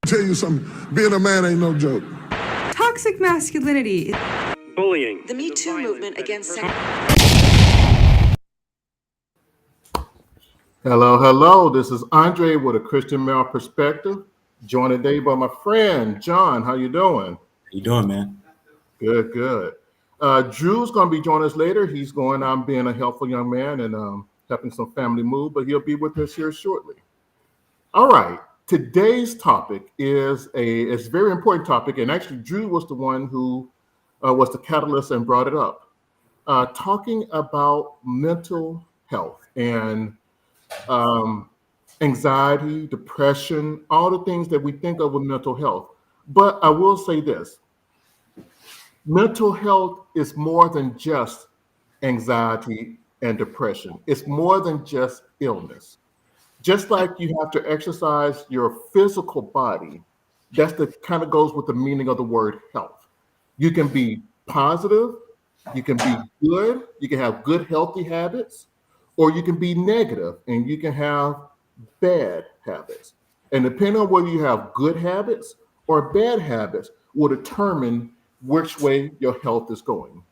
Tell you something, being a man ain't no joke. Toxic masculinity. Bullying. The Me Too movement against sex. Hello. This is Andre with a Christian male perspective. Joined today by my friend John. How you doing? How you doing, man? Good. Drew's going to be joining us later. He's going on being a helpful young man and helping some family move, but he'll be with us here shortly. All right. Today's topic is a very important topic, and actually Drew was the one who was the catalyst and brought it up. Talking about mental health and anxiety, depression, all the things that we think of with mental health. But I will say this, mental health is more than just anxiety and depression. It's more than just illness. Just like you have to exercise your physical body, that's the kind of goes with the meaning of the word health. You can be positive, you can be good, you can have good, healthy habits, or you can be negative and you can have bad habits. And depending on whether you have good habits or bad habits will determine which way your health is going.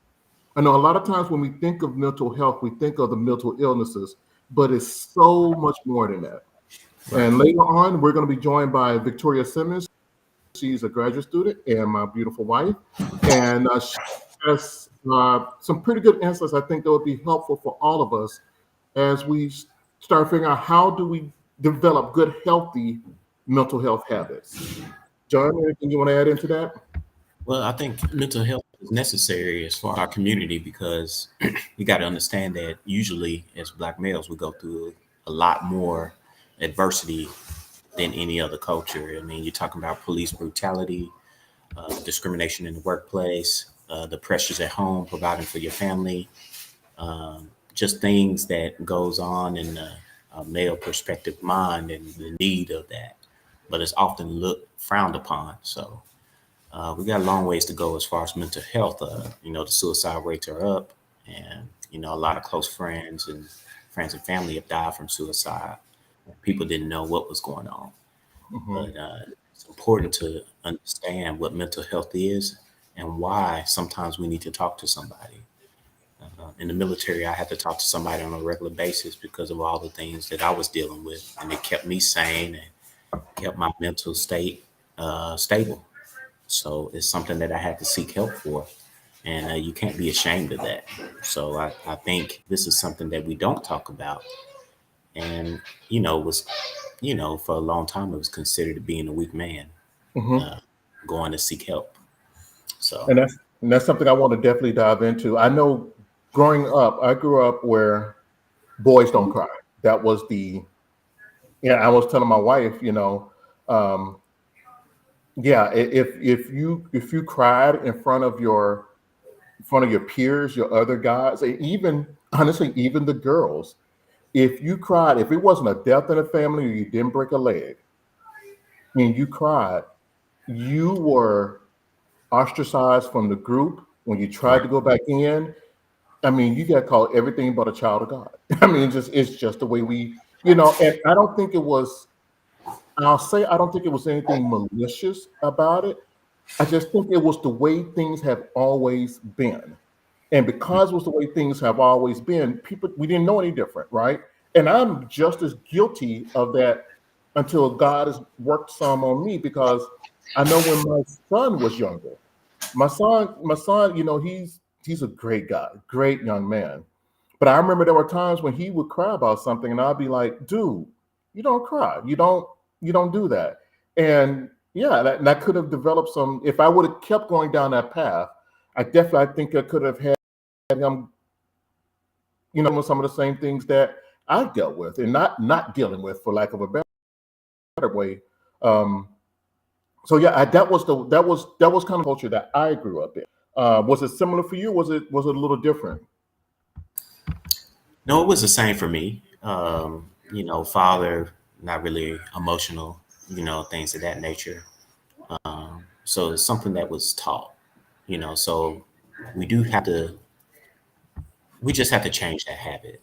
I know a lot of times when we think of mental health, we think of the mental illnesses, but it's so much more than that. Right. And later on, we're going to be joined by Victoria Simmons. She's a graduate student and my beautiful wife. And she has some pretty good insights I think that would be helpful for all of us as we start figuring out how do we develop good, healthy mental health habits. John, anything you want to add into that? Well, I think mental health is necessary as for our community because you got to understand that usually as Black males, we go through a lot more adversity than any other culture. I mean, you're talking about police brutality, discrimination in the workplace, the pressures at home, providing for your family, just things that goes on in a male perspective mind and the need of that. But it's often frowned upon. So we got a long ways to go as far as mental health. The suicide rates are up, and a lot of close friends and family have died from suicide. People didn't know what was going on. Mm-hmm. But it's important to understand what mental health is and why sometimes we need to talk to somebody. In the military, I had to talk to somebody on a regular basis because of all the things that I was dealing with, and it kept me sane and kept my mental state stable. So it's something that I had to seek help for, and you can't be ashamed of that. So I think this is something that we don't talk about, and for a long time it was considered being a weak man, going to seek help. So and that's something I want to definitely dive into. I know growing up, I grew up where boys don't cry. That was I was telling my wife, if you cried in front of your peers, your other guys, and even honestly, even the girls, if you cried, if it wasn't a death in the family or you didn't break a leg, and you cried, you were ostracized from the group. When you tried to go back in, I mean, you got called everything but a child of God. I mean, it's just the way we, and I don't think it was. I don't think it was anything malicious about it. I just think it was the way things have always been. And because it was the way things have always been, we didn't know any different, right? And I'm just as guilty of that until God has worked some on me, because I know when my son was younger, my son, he's a great guy, great young man. But I remember there were times when he would cry about something and I'd be like, dude, you don't cry. You don't do that. And that could have developed some, if I would have kept going down that path, I think I could have had him, with some of the same things that I dealt with and not dealing with, for lack of a better way. That was kind of culture that I grew up in. Was it similar for you? Was it a little different? No, it was the same for me. Father, not really emotional, things of that nature. So it's something that was taught, so we just have to change that habit.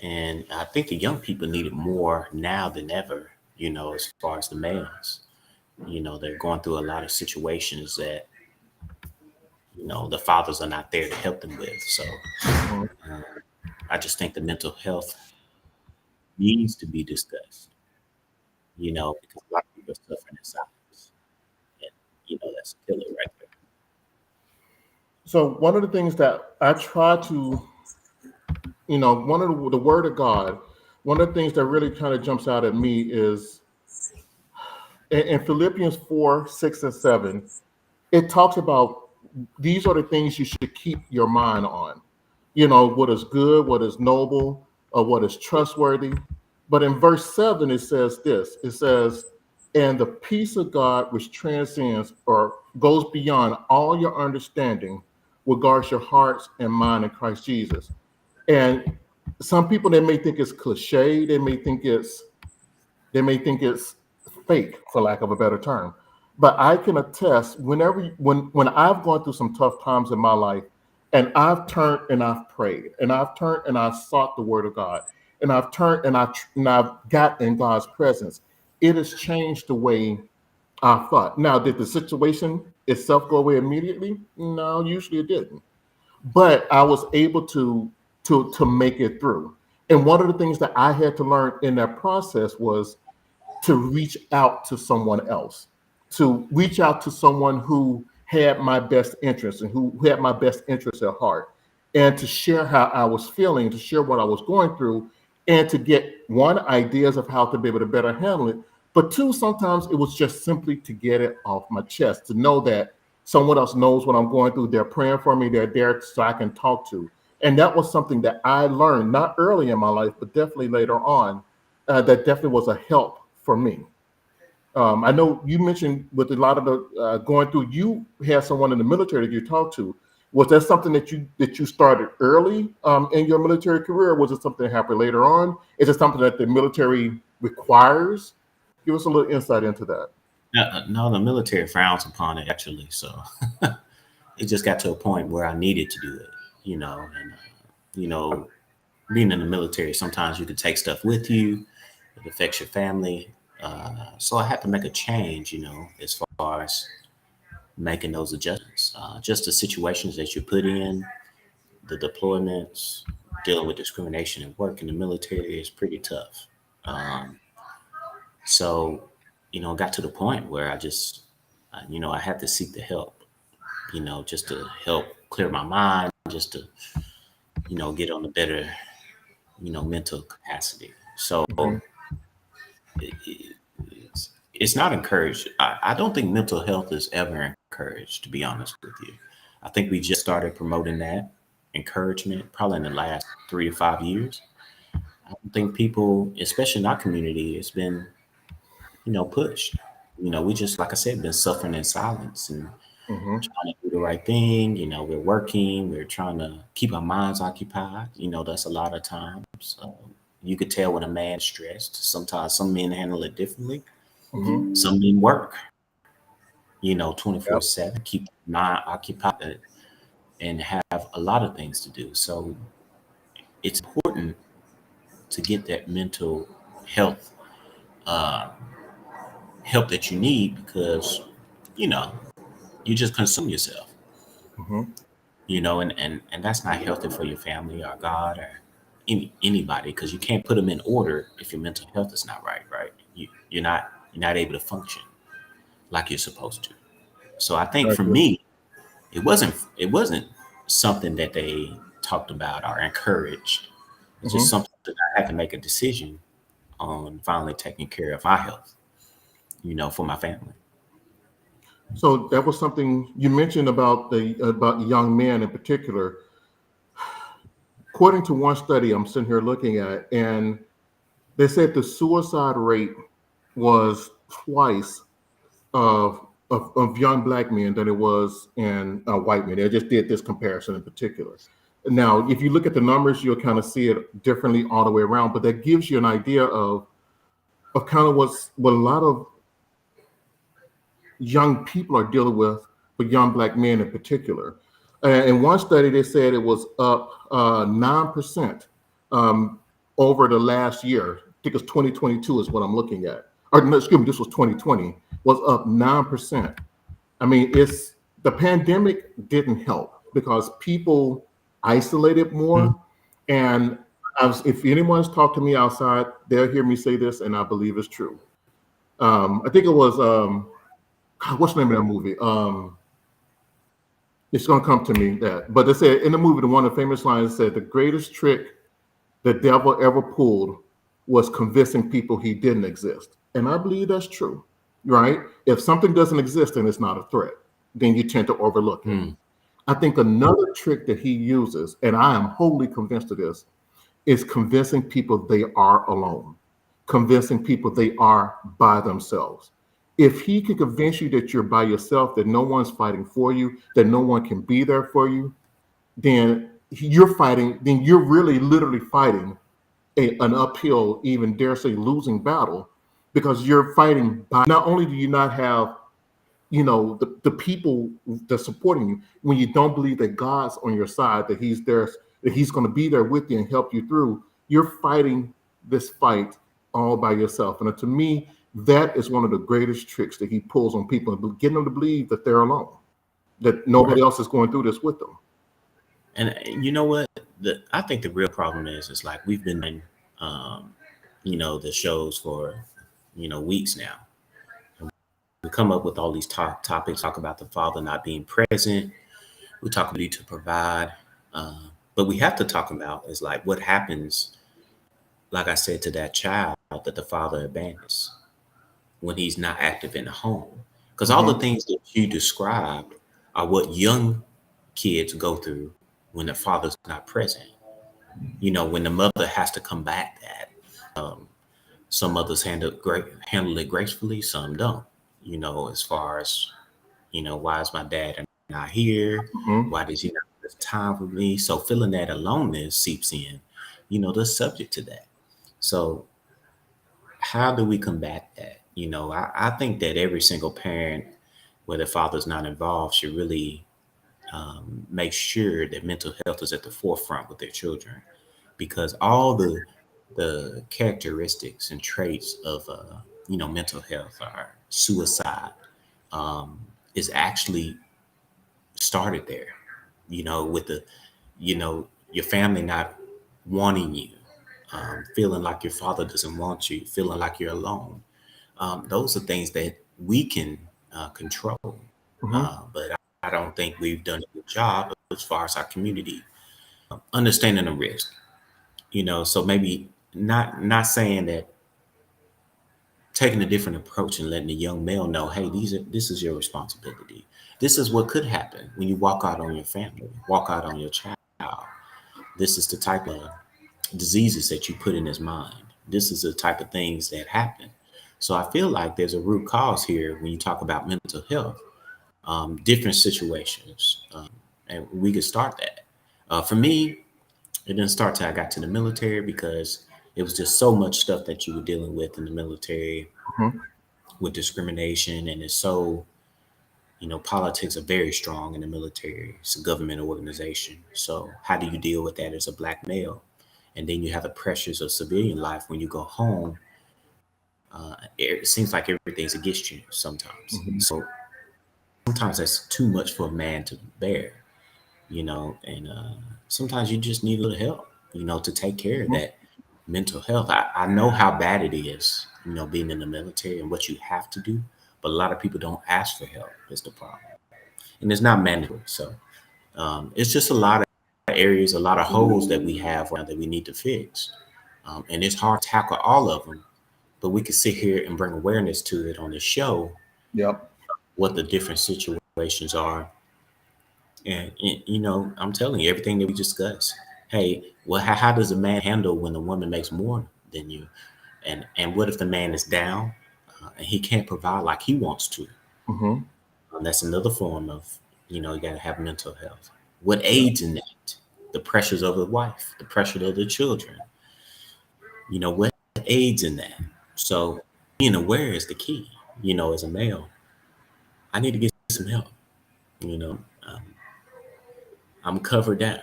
And I think the young people need it more now than ever, as far as the males, They're going through a lot of situations that, the fathers are not there to help them with. So Mhm. uh, I just think the mental health needs to be discussed, because a lot of people are suffering in silence. And, that's a killer right there. So one of the things that I try to, one of the word of God, one of the things that really kind of jumps out at me is in Philippians 4, 6, and 7, it talks about these are the things you should keep your mind on. What is good, what is noble, or what is trustworthy. But in verse 7, it says this, it says, and the peace of God which transcends or goes beyond all your understanding will guard your hearts and mind in Christ Jesus. And some people, they may think it's cliche, they may think it's fake, for lack of a better term. But I can attest, when I've gone through some tough times in my life, and I've turned and I've prayed, and I've turned and I've sought the word of God, and I've turned and I've got in God's presence, it has changed the way I thought. Now, did the situation itself go away immediately? No, usually it didn't. But I was able to make it through. And one of the things that I had to learn in that process was to reach out to someone else, to reach out to someone who had my best interest and who had my best interest at heart, and to share how I was feeling, to share what I was going through, and to get one, ideas of how to be able to better handle it. But two, sometimes it was just simply to get it off my chest, to know that someone else knows what I'm going through. They're praying for me. They're there so I can talk to. And that was something that I learned not early in my life, but definitely later on. That definitely was a help for me. I know you mentioned with a lot of the going through, you had someone in the military that you talked to. Was that something that you started early in your military career, or was it something that happened later on? Is it something that the military requires? Give us a little insight into that. No, the military frowns upon it actually. So it just got to a point where I needed to do it, and you know, being in the military, sometimes you can take stuff with you. It affects your family. So I had to make a change, as far as making those adjustments. Just the situations that you put in, the deployments, dealing with discrimination at work in the military is pretty tough. Um, so, it got to the point where I just, I had to seek the help, just to help clear my mind, just to, get on a better, mental capacity. So Mhm. it's not encouraged. I don't think mental health is ever encouraged, to be honest with you. I think we just started promoting that encouragement probably in the last 3 to 5 years. I don't think people, especially in our community, it's been, pushed. We just, like I said, been suffering in silence and Mhm. trying to do the right thing. We're working, we're trying to keep our minds occupied. That's a lot of times. You could tell when a man's stressed. Sometimes some men handle it differently. Mhm. Some men work, Yep. 24/7, keep their mind occupied and have a lot of things to do. So it's important to get that mental health uh, help that you need because, you know, you just consume yourself, Mhm. and that's not healthy for your family or God or anybody because you can't put them in order if your mental health is not right, right? You're not able to function like you're supposed to. So I I think for agree. me, it wasn't something that they talked about or encouraged. It's just Mhm. something that I had to make a decision on finally taking care of my health, for my family. So that was something you mentioned about young men in particular. According to one study I'm sitting here looking at, and they said the suicide rate was twice of young black men than it was in white men. They just did this comparison in particular. Now, if you look at the numbers, you'll kind of see it differently all the way around, but that gives you an idea of kind of what a lot of young people are dealing with young black men in particular. In one study, they said it was up 9% um, over the last year. I think it's 2022 is what I'm looking at. or no, excuse me, this was 2020, was up 9%. I mean, it's the pandemic didn't help because people isolated more. And if anyone's talked to me outside, they'll hear me say this, and I believe it's true. I think it was what's the name of that movie? It's gonna come to me but they said in the movie, the one of the famous lines said, "The greatest trick the devil ever pulled was convincing people he didn't exist." And I believe that's true, right? If something doesn't exist and it's not a threat, then you tend to overlook it. I think another trick that he uses, and I am wholly convinced of this, is convincing people they are alone, convincing people they are by themselves. If he can convince you that you're by yourself, that no one's fighting for you, that no one can be there for you, then you're really literally fighting an uphill, even dare say losing battle, because you're fighting by, not only do you not have, the people that's supporting you, when you don't believe that God's on your side, that he's there, that he's going to be there with you and help you through, you're fighting this fight all by yourself. And to me, that is one of the greatest tricks that he pulls on people, getting them to believe that they're alone, that nobody else is going through this with them. And you know what? I think the real problem is like we've been in, the shows for, weeks now. And we come up with all these topics, talk about the father not being present. We talk about to provide. But we have to talk about is like what happens, like I said, to that child that the father abandons when he's not active in the home. Because all the things that you described are what young kids go through when the father's not present. When the mother has to combat that. Some mothers handle it gracefully, some don't. As far as, why is my dad not here? Why does he not have time for me? So feeling that aloneness seeps in, they're subject to that. So how do we combat that? I think that every single parent, where the father's not involved, should really make sure that mental health is at the forefront with their children, because all the characteristics and traits of mental health are suicide is actually started there, with your family not wanting you, feeling like your father doesn't want you, feeling like you're alone. Those are things that we can control. But I don't think we've done a good job as far as our community understanding the risk. So maybe not saying that, taking a different approach and letting the young male know, hey, this is your responsibility. This is what could happen when you walk out on your family, walk out on your child. This is the type of diseases that you put in his mind. This is the type of things that happen. So I feel like there's a root cause here when you talk about mental health, different situations, and we could start that. For me, it didn't start till I got to the military, because it was just so much stuff that you were dealing with in the military with discrimination. And it's so, politics are very strong in the military. It's a government organization. So how do you deal with that as a Black male? And then you have the pressures of civilian life when you go home. It seems like everything's against you sometimes. So sometimes that's too much for a man to bear, and sometimes you just need a little help, to take care of that mental health. I know how bad it is, being in the military and what you have to do, but a lot of people don't ask for help is the problem. And it's not mandatory. So it's just a lot of areas, a lot of holes that we have that we need to fix. And it's hard to tackle all of them, but we can sit here and bring awareness to it on the show. Yep. What the different situations are. And I'm telling you, everything that we discussed. Hey, well, how does a man handle when a woman makes more than you? And what if the man is down and he can't provide like he wants to? That's another form of, you got to have mental health. What aids in that? The pressures of the wife, the pressure of the children. What aids in that? So being aware is the key. As a male, I need to get some help. I'm covered down.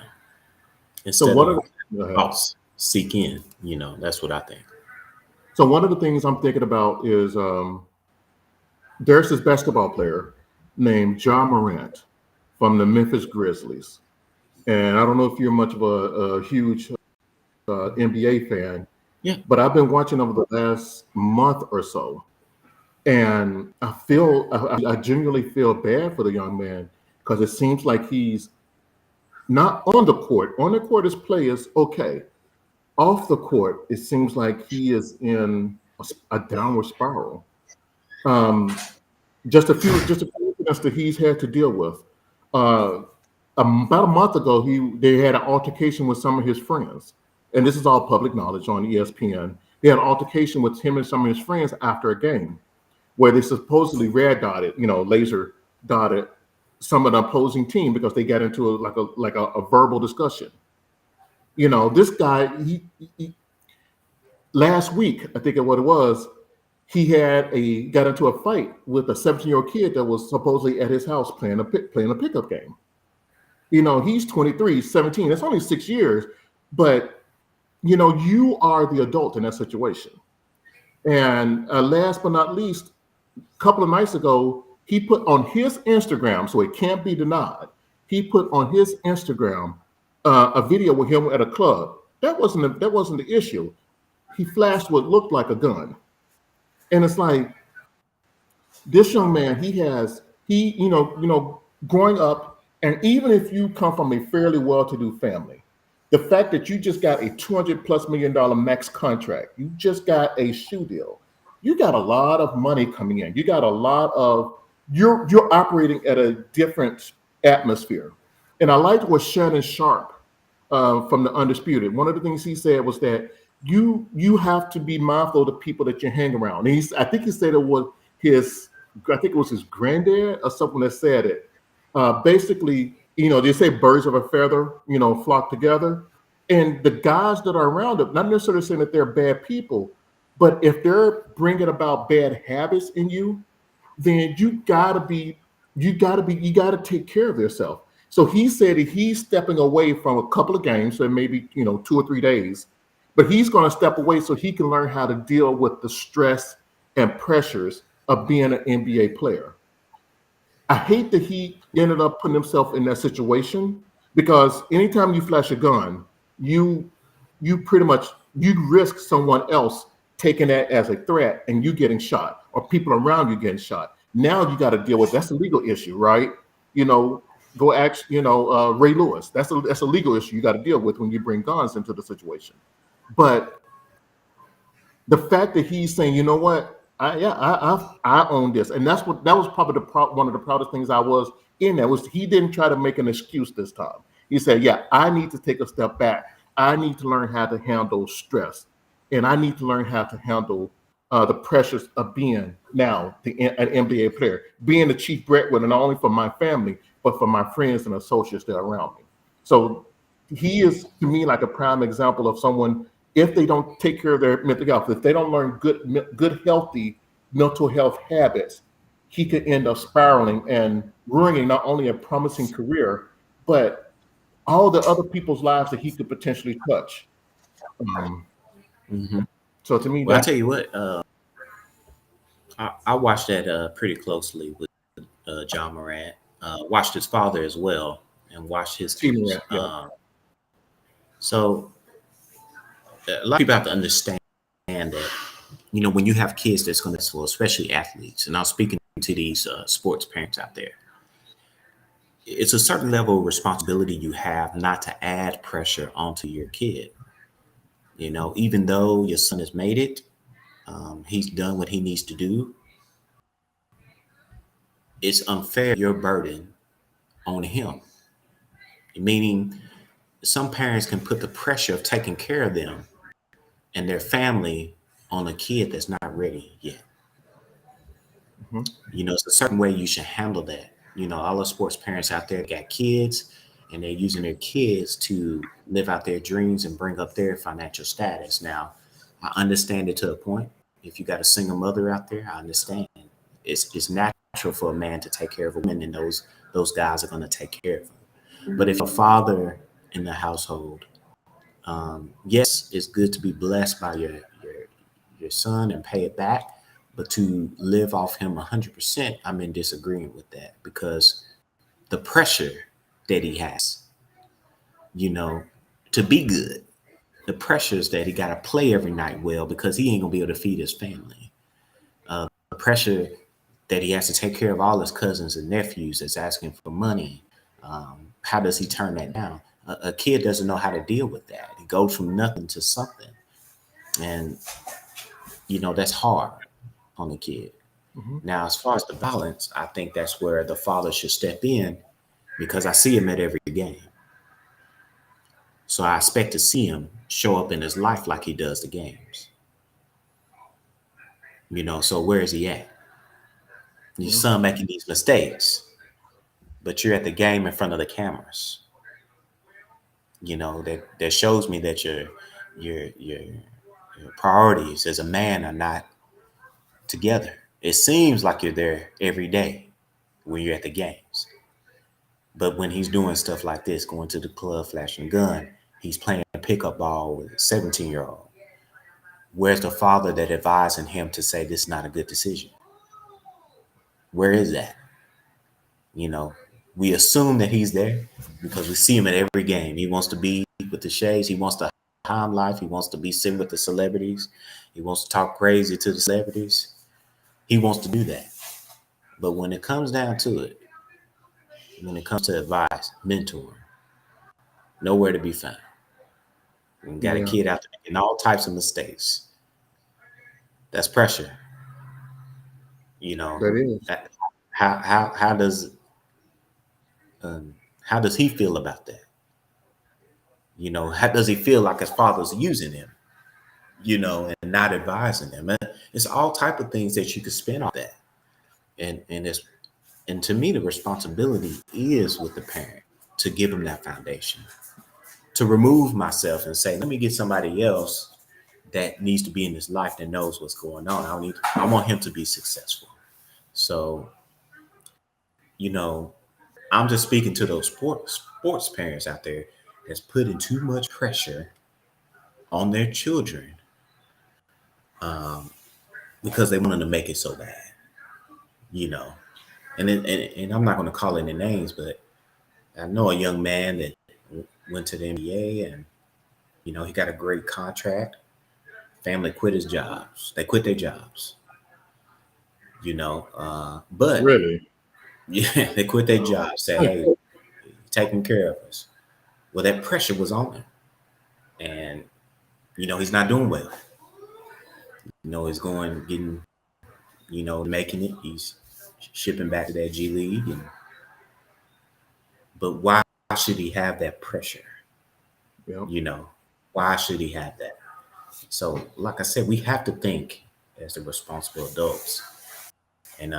Instead So what of thoughts seek in, that's what I think. So one of the things I'm thinking about is there's this basketball player named John Morant from the Memphis Grizzlies. And I don't know if you're much of a huge NBA fan, Yeah. but I've been watching over the last month or so. And I genuinely feel bad for the young man because it seems like he's not on the court. On the court, his play is okay. Off the court, it seems like he is in a downward spiral. Um, just a few incidents that he's had to deal with. About a month ago, they had an altercation with some of his friends, and this is all public knowledge on ESPN. They had an altercation with him and some of his friends after a game, where they supposedly red dotted, laser dotted some of the opposing team because they got into a verbal discussion. This guy, he last week, I think what it was, he got into a fight with a 17-year-old kid that was supposedly at his house playing a pickup game. He's 23, 17. That's only 6 years, but you are the adult in that situation. And last but not least, a couple of nights ago, he put on his Instagram, so it can't be denied. He put on his Instagram a video with him at a club. That wasn't the issue. He flashed what looked like a gun, and it's like this young man. Growing up, and even if you come from a fairly well-to-do family, the fact that you just got a $200+ million max contract, you just got a shoe deal, you got a lot of money coming in. You got a lot of you're operating at a different atmosphere. And I liked what Shannon Sharp from the Undisputed. One of the things he said was that you have to be mindful of the people that you hang around. And I think he said it was his granddad or something that said it. Basically, they say birds of a feather, flock together. And the guys that are around them, not necessarily saying that they're bad people, but if they're bringing about bad habits in you, then you gotta take care of yourself. So he said that he's stepping away from a couple of games, so maybe 2 or 3 days, but he's going to step away so he can learn how to deal with the stress and pressures of being an NBA player. I hate that he ended up putting himself in that situation because anytime you flash a gun, you pretty much risk someone else taking that as a threat and you getting shot or people around you getting shot. Now you got to deal with that's a legal issue, right? Go ask Ray Lewis. That's a legal issue you got to deal with when you bring guns into the situation. But the fact that he's saying, you know what, I own this, and that was probably one of the proudest things I was in. That was he didn't try to make an excuse this time. He said, yeah, I need to take a step back. I need to learn how to handle stress, and I need to learn how to handle the pressures of being now an NBA player, being the chief breadwinner, not only for my family, but for my friends and associates that are around me. So he is, to me, like a prime example of someone, if they don't take care of their mental health, if they don't learn good, healthy mental health habits, he could end up spiraling and ruining not only a promising career, but all the other people's lives that he could potentially touch. So to me, Well, I tell you what, I watched that pretty closely with John Morant. Watched his father as well, and watched his teams. So a lot of people have to understand that, when you have kids that's going to, especially athletes, and I'm speaking to these sports parents out there, it's a certain level of responsibility you have not to add pressure onto your kid. Even though your son has made it, he's done what he needs to do. It's unfair, your burden on him. Meaning, some parents can put the pressure of taking care of them and their family on a kid that's not ready yet. It's a certain way you should handle that. All the sports parents out there got kids, and they're using their kids to live out their dreams and bring up their financial status. Now, I understand it to a point. If you got a single mother out there, I understand. It's natural for a man to take care of a woman, and those guys are going to take care of them. But if a father in the household, yes, it's good to be blessed by your son and pay it back. But to live off him 100%, I'm in disagreement with that, because the pressure that he has, you know, to be good, the pressures that he got to play every night well because he ain't gonna be able to feed his family. The pressure that he has to take care of all his cousins and nephews that's asking for money. How does he turn that down? A kid doesn't know how to deal with that. He goes from nothing to something. And, you know, that's hard on the kid. Now, as far as the balance, I think that's where the father should step in, because I see him at every game. So I expect to see him show up in his life like he does the games. You know, so where is he at? Your son making these mistakes, but you're at the game in front of the cameras. You know, that shows me that your priorities as a man are not together. It seems like you're there every day when you're at the games. But when he's doing stuff like this, going to the club, flashing a gun, he's playing pickup ball with a 17-year-old. Where's the father that advising him to say this is not a good decision? Where is that? You know, we assume that he's there because we see him at every game. He wants to be with the shades. He wants the time life. He wants to be sitting with the celebrities. He wants to talk crazy to the celebrities. He wants to do that. But when it comes down to it, when it comes to advice, mentoring, nowhere to be found. We got a kid out there making all types of mistakes. That's pressure. You know, That is. How does he feel about that? You know, how does he feel like his father's using him, you know, and not advising him? It's all type of things that you could spin on that. And to me, the responsibility is with the parent to give him that foundation, to remove myself and say, let me get somebody else that needs to be in his life that knows what's going on. I want him to be successful. So, you know, I'm just speaking to those sports parents out there that's putting too much pressure on their children because they want them to make it so bad, you know. And I'm not going to call any names, but I know a young man that went to the NBA and, you know, he got a great contract. Family quit his jobs. They quit their jobs, you know, but Really? yeah, they quit their jobs. Said, hey, you're taking care of us. Well, that pressure was on him. And, you know, he's not doing well. You know, he's getting, you know, making it. He's shipping back to that G League. But why should he have that pressure? Yep. You know, why should he have that? So, like I said, we have to think as the responsible adults. And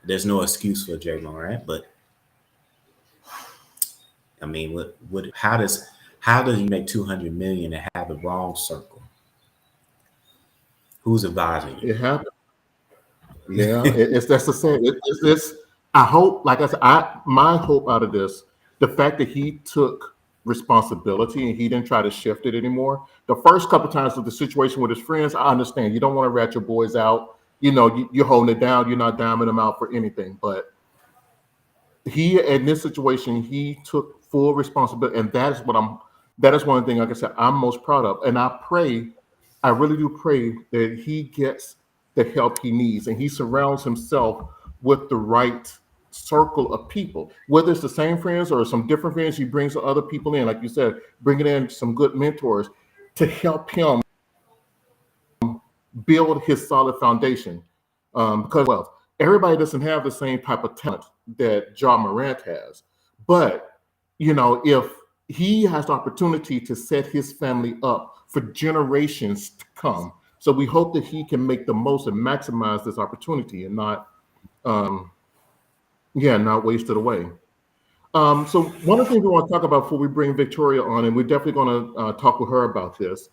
there's no excuse for Jay Morant, but I mean, how does he make $200 million and have the wrong circle? Who's advising you? It happened. Yeah, that's the same. It's I hope, like I said, my hope out of this, the fact that he took responsibility and he didn't try to shift it anymore. The first couple of times with the situation with his friends, I understand you don't want to rat your boys out. You know, you're holding it down. You're not diming them out for anything. But he, in this situation, he took full responsibility, and that is one thing, like I said, I'm most proud of. And I really do pray that he gets the help he needs and he surrounds himself with the right circle of people, whether it's the same friends or some different friends. He brings other people in, like you said, bringing in some good mentors to help him build his solid foundation. Because, well, everybody doesn't have the same type of talent that Ja Morant has. But, you know, if he has the opportunity to set his family up for generations to come, so we hope that he can make the most and maximize this opportunity and not waste it away. So one of the things we want to talk about before we bring Victoria on, and we're definitely going to talk with her about this.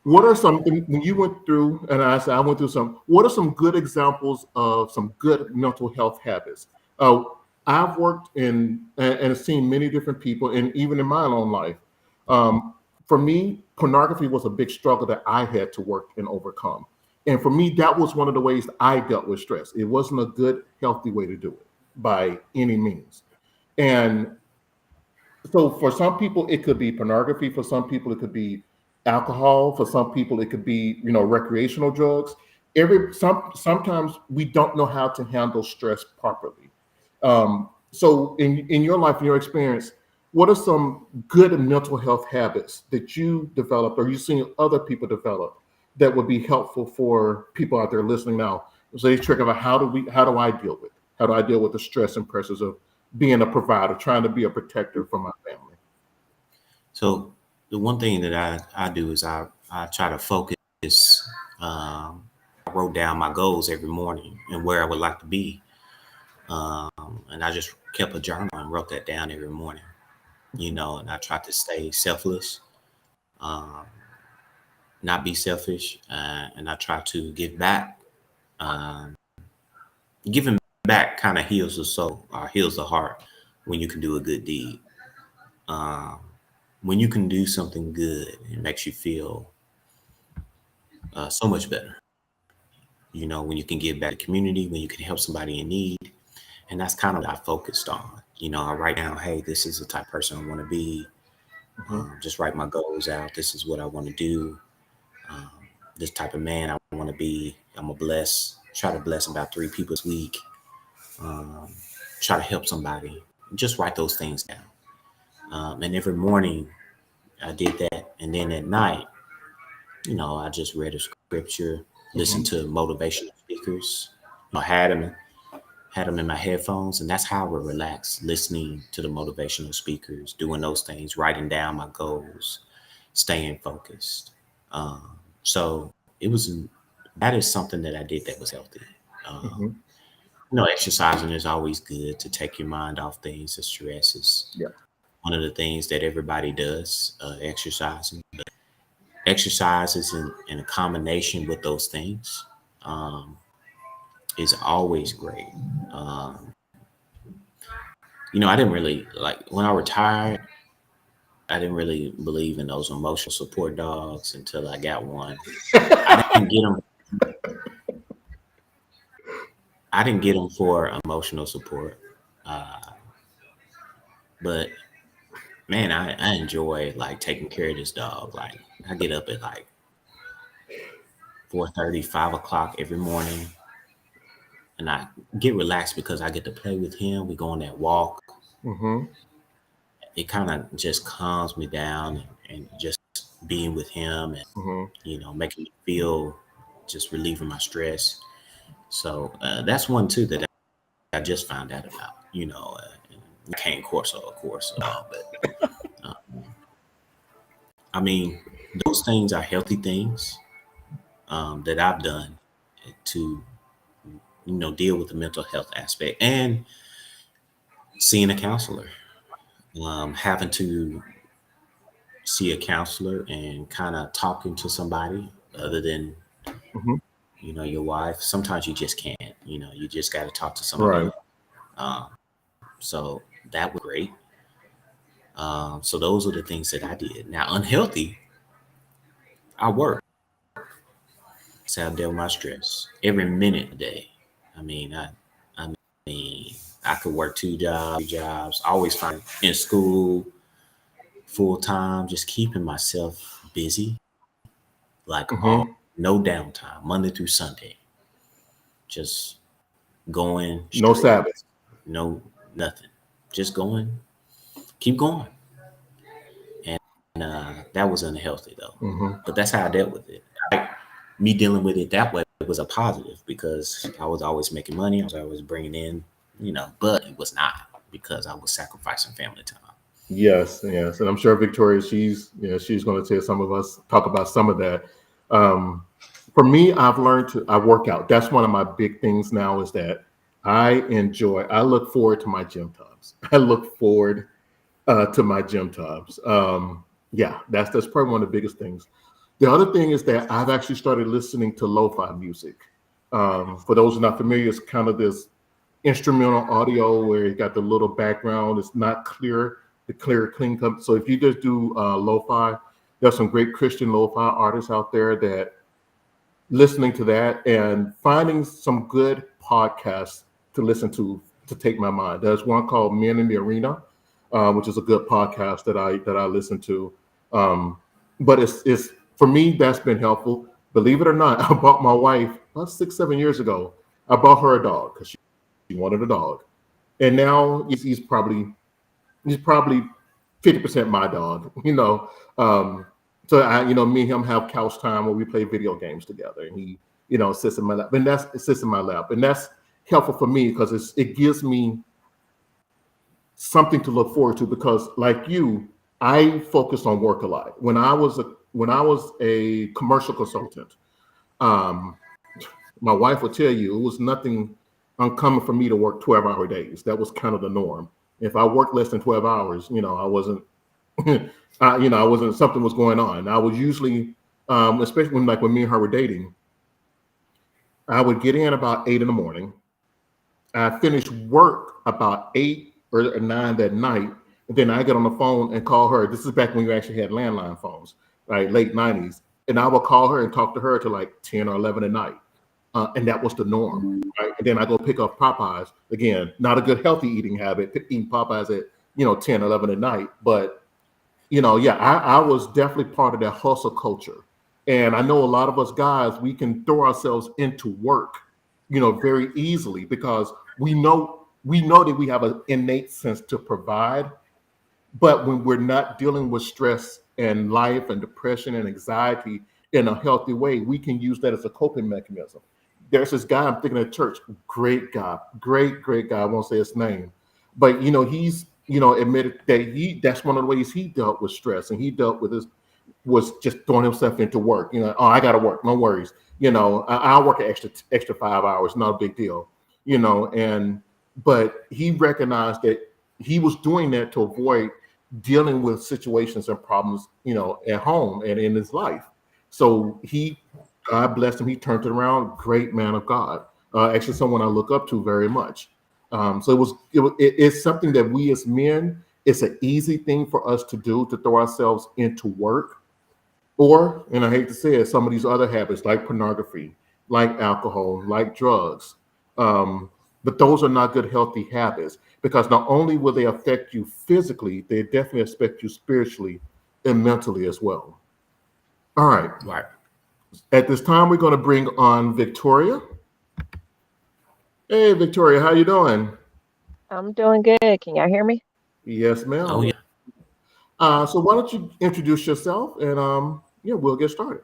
What are some, when you went through, and I went through some, what are some good examples of some good mental health habits? I've worked and seen many different people, and even in my own life. For me, pornography was a big struggle that I had to work and overcome. And for me, that was one of the ways I dealt with stress. It wasn't a good, healthy way to do it by any means. And so for some people, it could be pornography. For some people, it could be alcohol. For some people, it could be, recreational drugs. Sometimes we don't know how to handle stress properly. So in your life, in your experience, what are some good mental health habits that you developed or you've seen other people develop that would be helpful for people out there listening now? So they trick about how do I deal with the stress and pressures of being a provider, trying to be a protector for my family? So the one thing that I do is I try to focus. I wrote down my goals every morning and where I would like to be. And I just kept a journal and wrote that down every morning, and I tried to stay selfless, not be selfish. And I try to give back. Giving back kind of heals the soul or heals the heart when you can do a good deed. When you can do something good, it makes you feel so much better. When you can give back to the community, when you can help somebody in need. And that's kind of what I focused on. I write down, hey, this is the type of person I want to be. Just write my goals out. This is what I want to do. This type of man I want to be. I'm going to try to bless about 3 people this week. Try to help somebody. Just write those things down. And every morning I did that. And then at night, I just read a scripture, listened to motivational speakers. I had them in my headphones, and that's how I would relax, listening to the motivational speakers, doing those things, writing down my goals, staying focused. So that is something that I did that was healthy. Exercising is always good to take your mind off things. The stress is one of the things that everybody does, exercising. But exercises in a combination with those things is always great. I didn't really when I retired, I didn't really believe in those emotional support dogs until I got one. I didn't get them for emotional support. But man, I enjoy taking care of this dog. I get up at 4:30, 5 o'clock every morning. And I get relaxed because I get to play with him. We go on that walk. It kind of just calms me down and just being with him and, making me feel, just relieving my stress. So that's one too that I just found out about, cane corso, of course. But I mean, those things are healthy things that I've done to deal with the mental health aspect, and seeing a counselor, having to see a counselor and kind of talking to somebody other than, your wife. Sometimes you just can't, you just got to talk to somebody. Right. So that was great. So those are the things that I did. Now, unhealthy, I work. So I deal with my stress every minute a day. I mean, I could work 2 jobs, 3 jobs, always find in school, full time, just keeping myself busy, no downtime, Monday through Sunday, just going. No Sabbath. No, nothing, just going, keep going. And that was unhealthy though, but that's how I dealt with it. Me dealing with it that way was a positive because I was always making money. I was always bringing in, but it was not because I was sacrificing family time. Yes. And I'm sure Victoria, she's going to talk about some of that. For me, I've learned I work out. That's one of my big things now is that I look forward to my gym times. That's probably one of the biggest things. The other thing is that I've actually started listening to lo-fi music. For those who are not familiar, it's kind of this instrumental audio where you got the little background. It's not clear, clean cut. So if you just do lo-fi, there's some great Christian lo-fi artists out there that listening to that and finding some good podcasts to listen to take my mind. There's one called Men in the Arena, which is a good podcast that I listen to. But it's for me, that's been helpful. Believe it or not, I bought my wife about 6-7 years ago. I bought her a dog because she wanted a dog, and now he's probably 50% my dog. So me and him have couch time where we play video games together, and he sits in my lap, and that's helpful for me because it gives me something to look forward to, because like you, I focused on work a lot. When I was a commercial consultant, my wife would tell you it was nothing uncommon for me to work 12-hour days. That was kind of the norm. If I worked less than 12 hours, I wasn't, something was going on. I was usually, especially when me and her were dating, I would get in about 8 in the morning. I finished work about 8 or 9 that night. And then I get on the phone and call her. This is back when you actually had landline phones, right? Late 90s. And I would call her and talk to her till like 10 or 11 at night. And that was the norm, right? And then I go pick up Popeyes. Again, not a good healthy eating habit, eating Popeyes at 10, 11 at night. But, I was definitely part of that hustle culture. And I know a lot of us guys, we can throw ourselves into work, very easily, because we know that we have an innate sense to provide. But when we're not dealing with stress and life and depression and anxiety in a healthy way, we can use that as a coping mechanism. There's this guy I'm thinking at church, great guy. I won't say his name, but he's admitted that that's one of the ways he dealt with stress, and he dealt with this was just throwing himself into work. I got to work, no worries. I'll work an extra 5 hours, not a big deal. But he recognized that he was doing that to avoid dealing with situations and problems, at home and in his life. So God blessed him. He turned it around. Great man of God. Actually, someone I look up to very much. So it's something that we as men, it's an easy thing for us to do, to throw ourselves into work, or, and I hate to say it, some of these other habits like pornography, like alcohol, like drugs. But those are not good, healthy habits, because not only will they affect you physically, they definitely affect you spiritually and mentally as well. All right. Right. At this time, we're going to bring on Victoria. Hey, Victoria, how you doing? I'm doing good. Can y'all hear me? Yes, ma'am. Oh, yeah. So why don't you introduce yourself, and we'll get started.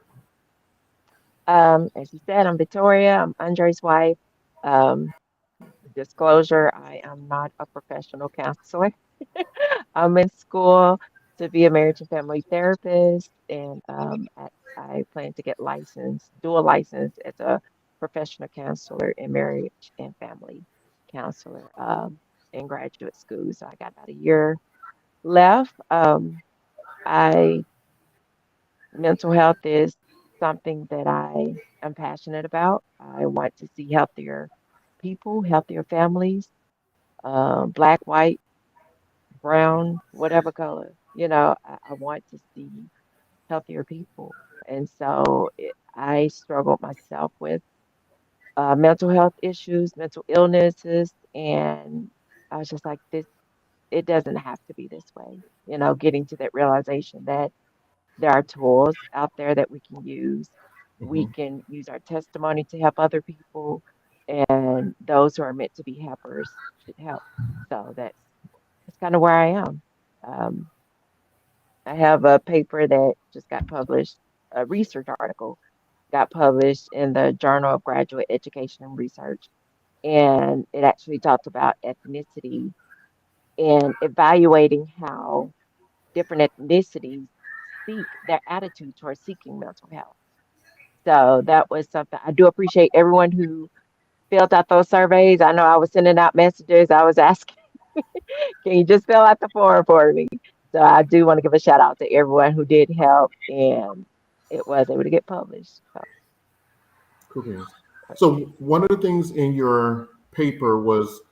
As you said, I'm Victoria. I'm Andre's wife. Disclosure, I am not a professional counselor. I'm in school to be a marriage and family therapist, and I plan to get dual license as a professional counselor in marriage and family counselor in graduate school. So I got about a year left. Mental health is something that I am passionate about. I want to see healthier people, healthier families, black, white, brown, whatever color. I want to see healthier people. And so I struggled myself with mental health issues, mental illnesses, and I was just like, it doesn't have to be this way. Getting to that realization that there are tools out there that we can use. We can use our testimony to help other people, and those who are meant to be helpers should help. So that's kind of where I am. I have a paper that just got published, a research article got published in the Journal of Graduate Education and Research, and it actually talked about ethnicity and evaluating how different ethnicities seek their attitude towards seeking mental health. So that was something. I do appreciate everyone who filled out those surveys. I know I was sending out messages. I was asking, can you just fill out the form for me? So I do want to give a shout out to everyone who did help, and it was able to get published. Okay. So one of the things in your paper was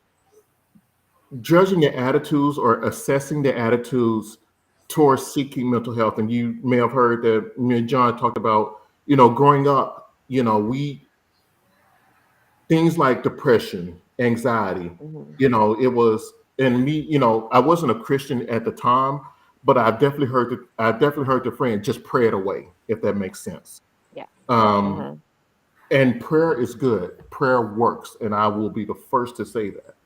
judging the attitudes or assessing the attitudes towards seeking mental health. And you may have heard that me and John talked about, growing up, we things like depression, anxiety, Hmm. it was, and me, I wasn't a Christian at the time, but I definitely heard the friend just pray it away, if that makes sense. Yeah. Um, Hmm. and prayer is good. Prayer works, and I will be the first to say that.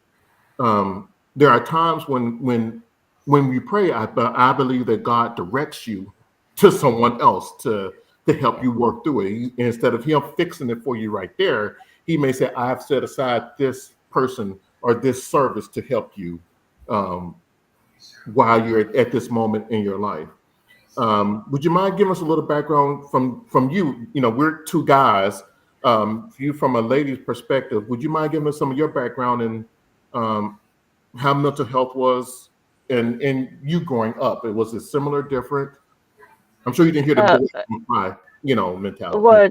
There are times when we pray, I believe that God directs you to someone else to help Yeah. you work through it. Instead of him fixing it for you right there, he may say, "I've set aside this person or this service to help you um, while you're at this moment in your life." Would you mind giving us a little background from you? We're two guys. You from a lady's perspective, would you mind giving us some of your background and um, how mental health was and you growing up? It was it similar, different? I'm sure you didn't hear the Uh, boy don't cry, mentality. well,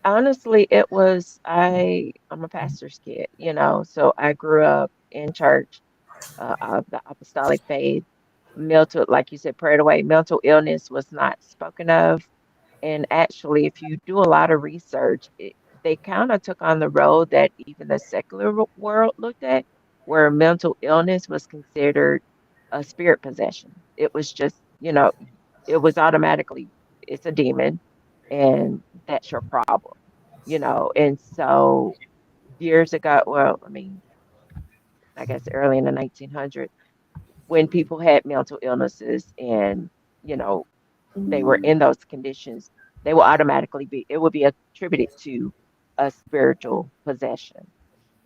honestly, it was I'm a pastor's kid, so I grew up in church, of the apostolic faith. Mental, like you said, prayed away. Mental illness was not spoken of. And actually, if you do a lot of research, they kind of took on the road that even the secular world looked at, where mental illness was considered a spirit possession. It was just, it was automatically, it's a demon, and that's your problem. And so years ago, well, I mean, I guess early in the 1900s, when people had mental illnesses and, you know, they were in those conditions, they will automatically it would be attributed to a spiritual possession.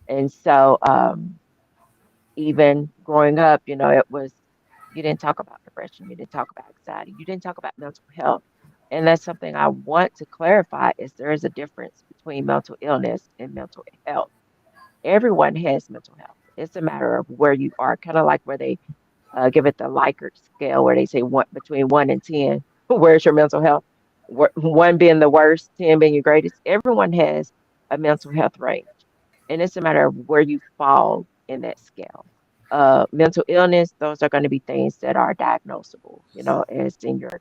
And so, even growing up, you didn't talk about depression, you didn't talk about anxiety, you didn't talk about mental health. And that's something I want to clarify is there is a difference between mental illness and mental health. Everyone has mental health. It's a matter of where you are, kind of like where they give it the Likert scale, where they say between 1 and 10. Where's your mental health? One being the worst, 10 being your greatest. Everyone has a mental health range, and it's a matter of where you fall in that scale. Mental illness; those are going to be things that are diagnosable. As in your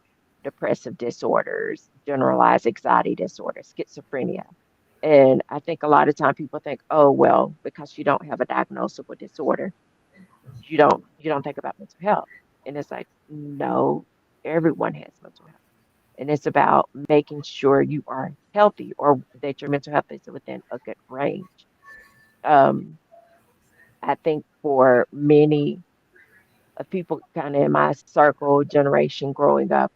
depressive disorders, generalized anxiety disorder, schizophrenia. And I think a lot of time people think, oh well, because you don't have a diagnosable disorder, you don't think about mental health. And it's like, no, everyone has mental health. And it's about making sure you are healthy or that your mental health is within a good range. Um, I think for many of people kind of in my circle generation growing up,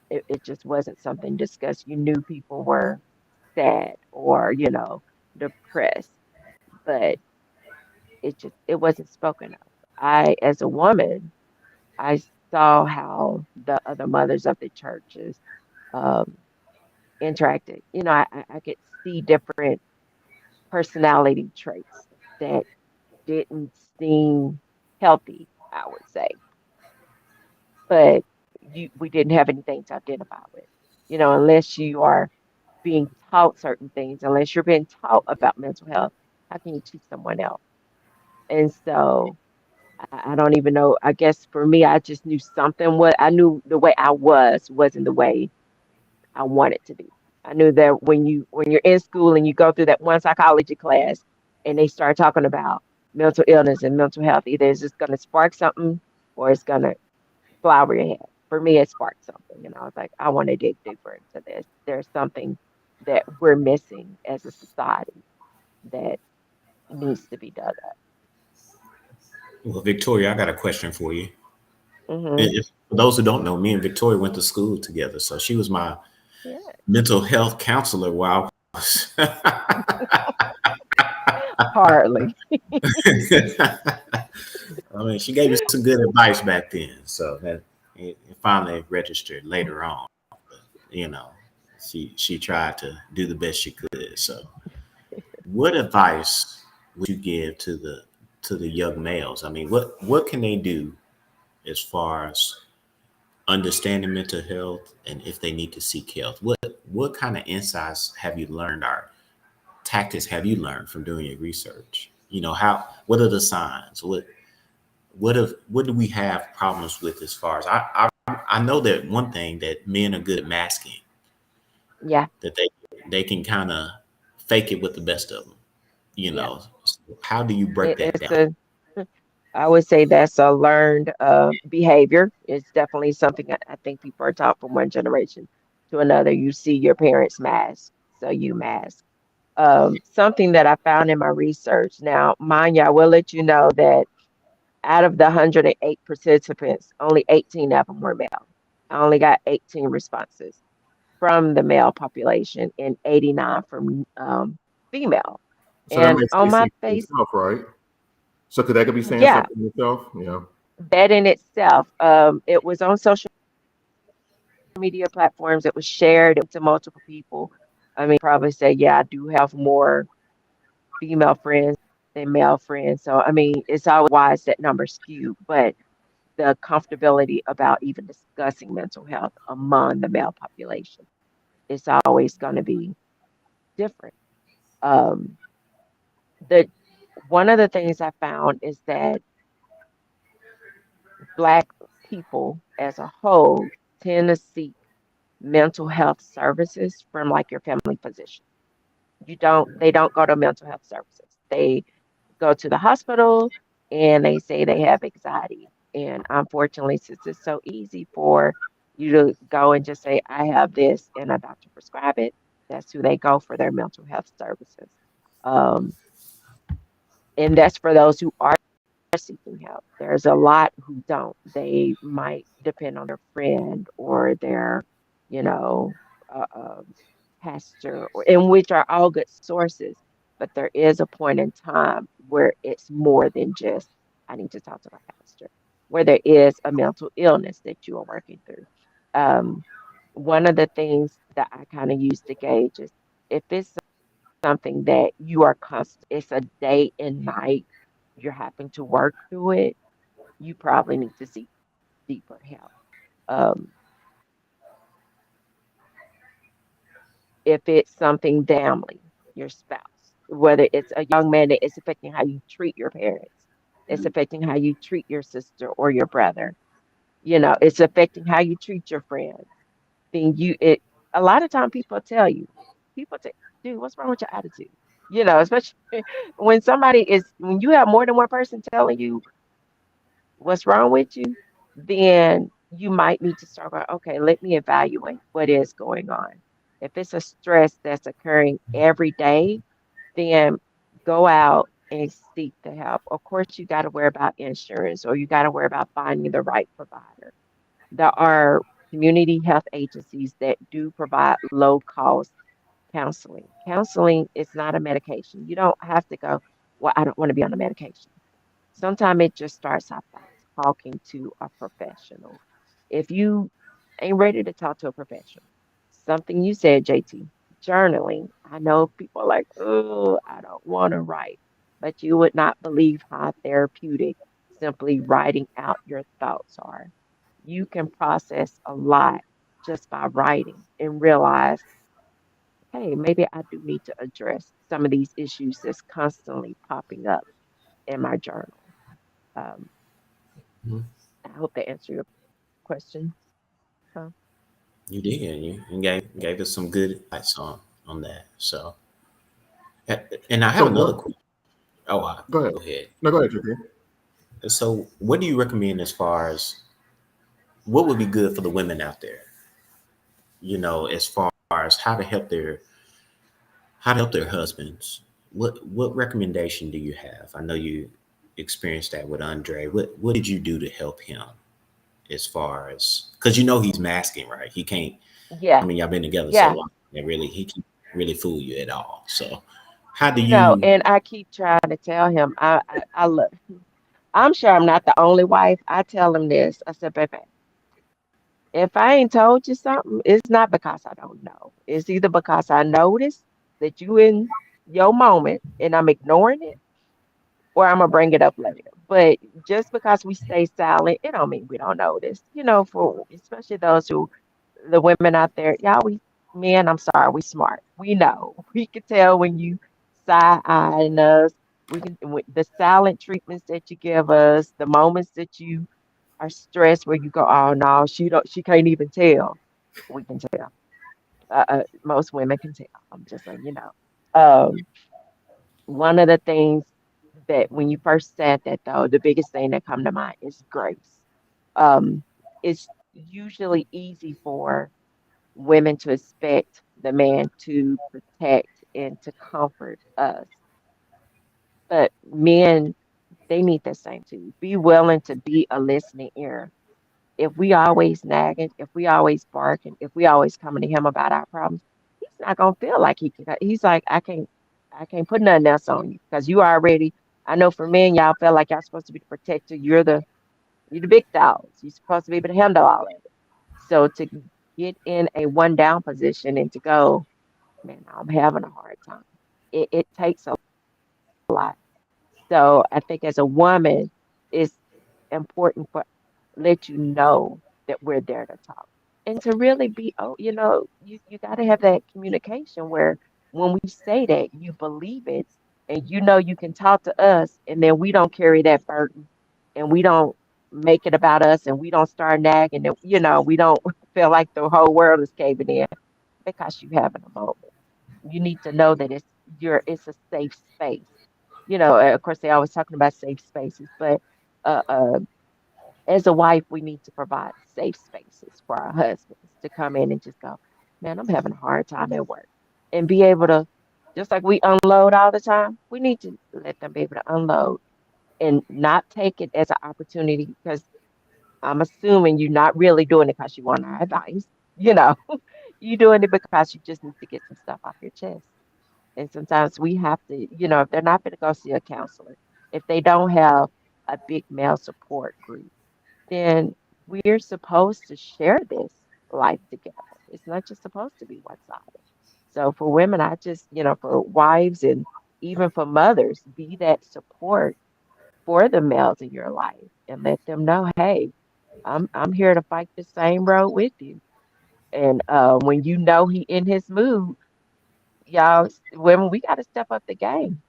it just wasn't something discussed. You knew people were sad or, depressed, but it wasn't spoken of. As a woman, I saw how the other mothers of the churches um, interacted. I could see different personality traits that didn't seem healthy, I would say, but we didn't have anything to identify with. Unless you are being taught certain things, unless you're being taught about mental health, how can you teach someone else? And so I don't even know. I guess for me, I just knew something. What I knew the way I wasn't the way I wanted to be. I knew that when you're in school and you go through that one psychology class and they start talking about mental illness and mental health, either it's just gonna spark something or it's gonna fly over your head. For me, it sparked something. I was like, I want to dig deeper into this. There's something that we're missing as a society that needs to be dug up. Well, Victoria, I got a question for you. Hmm. For those who don't know, me and Victoria went to school together. So she was my Yeah, mental health counselor while I was. hardly. I mean, she gave me some good advice back then. So that it finally registered later on. You know, she tried to do the best she could. So, what advice would you give to the young males? I mean, what can they do as far as understanding mental health and if they need to seek help? What kind of insights have you learned or tactics have you learned from doing your research? What are the signs? What do we have problems with as far as I know that one thing that men are good at masking Yeah, that they can kind of fake it with the best of them. You yeah. know, so how do you break that It's down? a, I would say that's a learned behavior. It's definitely something I think people are taught from one generation to another. You see your parents mask, so you mask. Something that I found in my research. Now, mind you, I will let you know that out of the 108 participants, only 18 of them were male. I only got 18 responses from the male population and 89 from female. So that And makes on me my think for face, yourself, right? So could that could be saying yeah, something to yourself? Yeah. that in itself, it was on social media platforms. It was shared to multiple people. I mean, probably say, yeah, I do have more female friends than male friends. So, I mean, it's always wise that number skewed, but the comfortability about even discussing mental health among the male population is always going to be different. Um, the one of the things I found is that Black people as a whole tend to seek mental health services from like your family physician. They don't go to mental health services. They go to the hospital and they say they have anxiety. And unfortunately, since it's so easy for you to go and just say, I have this, and a doctor prescribe it, that's who they go for their mental health services. Um, and that's for those who are seeking help. There's a lot who don't. They might depend on their friend or their, you know, uh, um, pastor, or in which are all good sources. But there is a point in time where it's more than just I need to talk to my pastor, where there is a mental illness that you are working through. Um, One of the things that I kind of use to gauge is if it's something that you are constant, it's a day and night, you're having to work through it, you probably need to seek deeper help. Um, if it's something family, your spouse, whether it's a young man that it's affecting how you treat your parents, it's affecting how you treat your sister or your brother, it's affecting how you treat your friends. Then a lot of time people say, dude, what's wrong with your attitude? Especially when you have more than one person telling you what's wrong with you, then you might need to start going, okay, let me evaluate what is going on. If it's a stress that's occurring every day, then go out and seek the help. Of course, you got to worry about insurance or you got to worry about finding the right provider. There are community health agencies that do provide low cost counseling. Counseling is not a medication. You don't have to go, well, I don't want to be on a medication. Sometimes it just starts off by talking to a professional. If you ain't ready to talk to a professional, something you said, JT, journaling. I know people are like, oh, I don't want to write, but you would not believe how therapeutic simply writing out your thoughts are. You can process a lot just by writing and realize, hey, maybe I do need to address some of these issues that's constantly popping up in my journal. Um, Mhm. I hope that answered your question. Huh? You did. You gave us some good advice on that. So, and I have So another what? question. Oh, Go ahead. go ahead. No, go ahead, JP. So, what do you recommend as far as what would be good for the women out there? As far as how to help their husbands. What recommendation do you have? I know you experienced that with Andre. What did you do to help him as far as because he's masking, right? He can't. I Yeah, mean, y'all been together so yeah. long, and really he can't really fool you at all. So, how do No, you? and I keep trying to tell him, I look, I'm sure I'm not the only wife. I tell him this. I said, baby, if I ain't told you something, it's not because I don't know. It's either because I noticed that you in your moment and I'm ignoring it, or I'm gonna bring it up later. But just because we stay silent, it don't mean we don't notice. For especially the women out there, y'all, men, I'm sorry, we smart. We know. We can tell when you side eyeing us. We can with the silent treatments that you give us, the moments that you are stressed where you go, oh no, she can't even tell. We can tell. Most women can tell. I'm just letting you know. Um, One of the things that when you first said that, though, the biggest thing that come to mind is grace. Um, it's usually easy for women to expect the man to protect and to comfort us, but men, they need the same too. Be willing to be a listening ear. If we always nagging, if we always barking, if we always coming to him about our problems, he's not gonna feel like he can. He's like, I can't put nothing else on you because you already. I know for men, y'all feel like y'all supposed to be the protector. You're the big dogs. You're supposed to be able to handle all of it. So to get in a one down position and to go, man, I'm having a hard time. It takes a lot. So I think as a woman, it's important for let you know that we're there to talk and to really be, oh, you got to have that communication where when we say that you believe it and you know you can talk to us and then we don't carry that burden and we don't make it about us and we don't start nagging and we don't feel like the whole world is caving in because you having a moment. You need to know that it's a safe space. Of course, they always talking about safe spaces, but uh, uh, as a wife, we need to provide safe spaces for our husbands to come in and just go, man, I'm having a hard time at work, and be able to, just like we unload all the time, we need to let them be able to unload and not take it as an opportunity because I'm assuming you're not really doing it because you want our advice. You know, you're doing it because you just need to get some stuff off your chest. And sometimes we have to, if they're not going to go see a counselor, if they don't have a big male support group, then we're supposed to share this life together. It's not just supposed to be one sided. So for women, I just, for wives and even for mothers, be that support for the males in your life and let them know, hey, I'm here to fight the same road with you. And when you know he in his mood, y'all, women, we got to step up the game.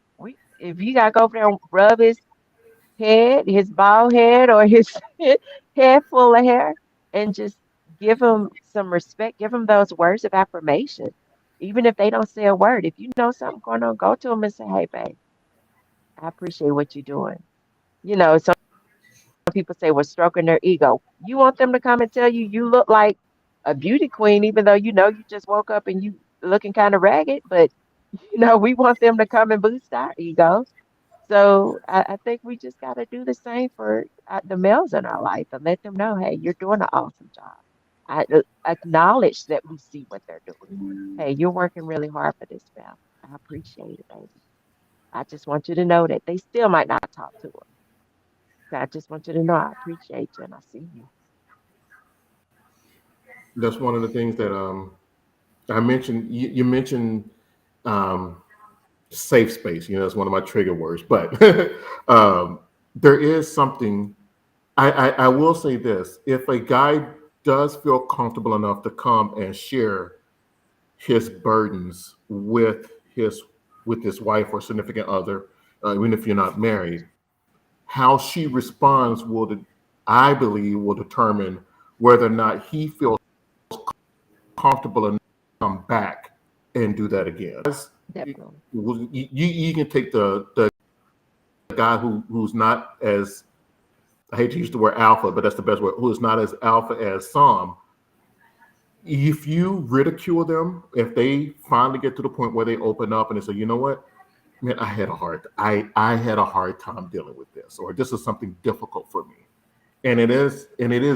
If you got to go over there and rub his bald head, or his head full of hair, and just give him some respect, give him those words of affirmation, even if they don't say a word. If you know something going on, go to him and say, "Hey, babe, I appreciate what you're doing." Some people say we're stroking their ego. You want them to come and tell you you look like a beauty queen, even though you just woke up and you looking kind of ragged, but we want them to come and boost our ego. So I think we just got to do the same for the males in our life and let them know, hey, you're doing an awesome job. Acknowledge that we see what they're doing. Hey, you're working really hard for this family. I appreciate it, baby. I just want you to know that they still might not talk to them. So I just want you to know I appreciate you and I see you. That's one of the things that I mentioned. You mentioned um, safe space. That's one of my trigger words. But there is something. I will say this: if a guy does feel comfortable enough to come and share his burdens with his wife or significant other, even if you're not married, how she responds I believe, will determine whether or not he feels comfortable enough to come back and do that again. Definitely. You can take the guy who's not as, I hate to use the word alpha, but that's the best word, who is not as alpha as some. If you ridicule them, if they finally get to the point where they open up and they say, you know what, man, I had a hard time dealing with this, or this is something difficult for me. And it is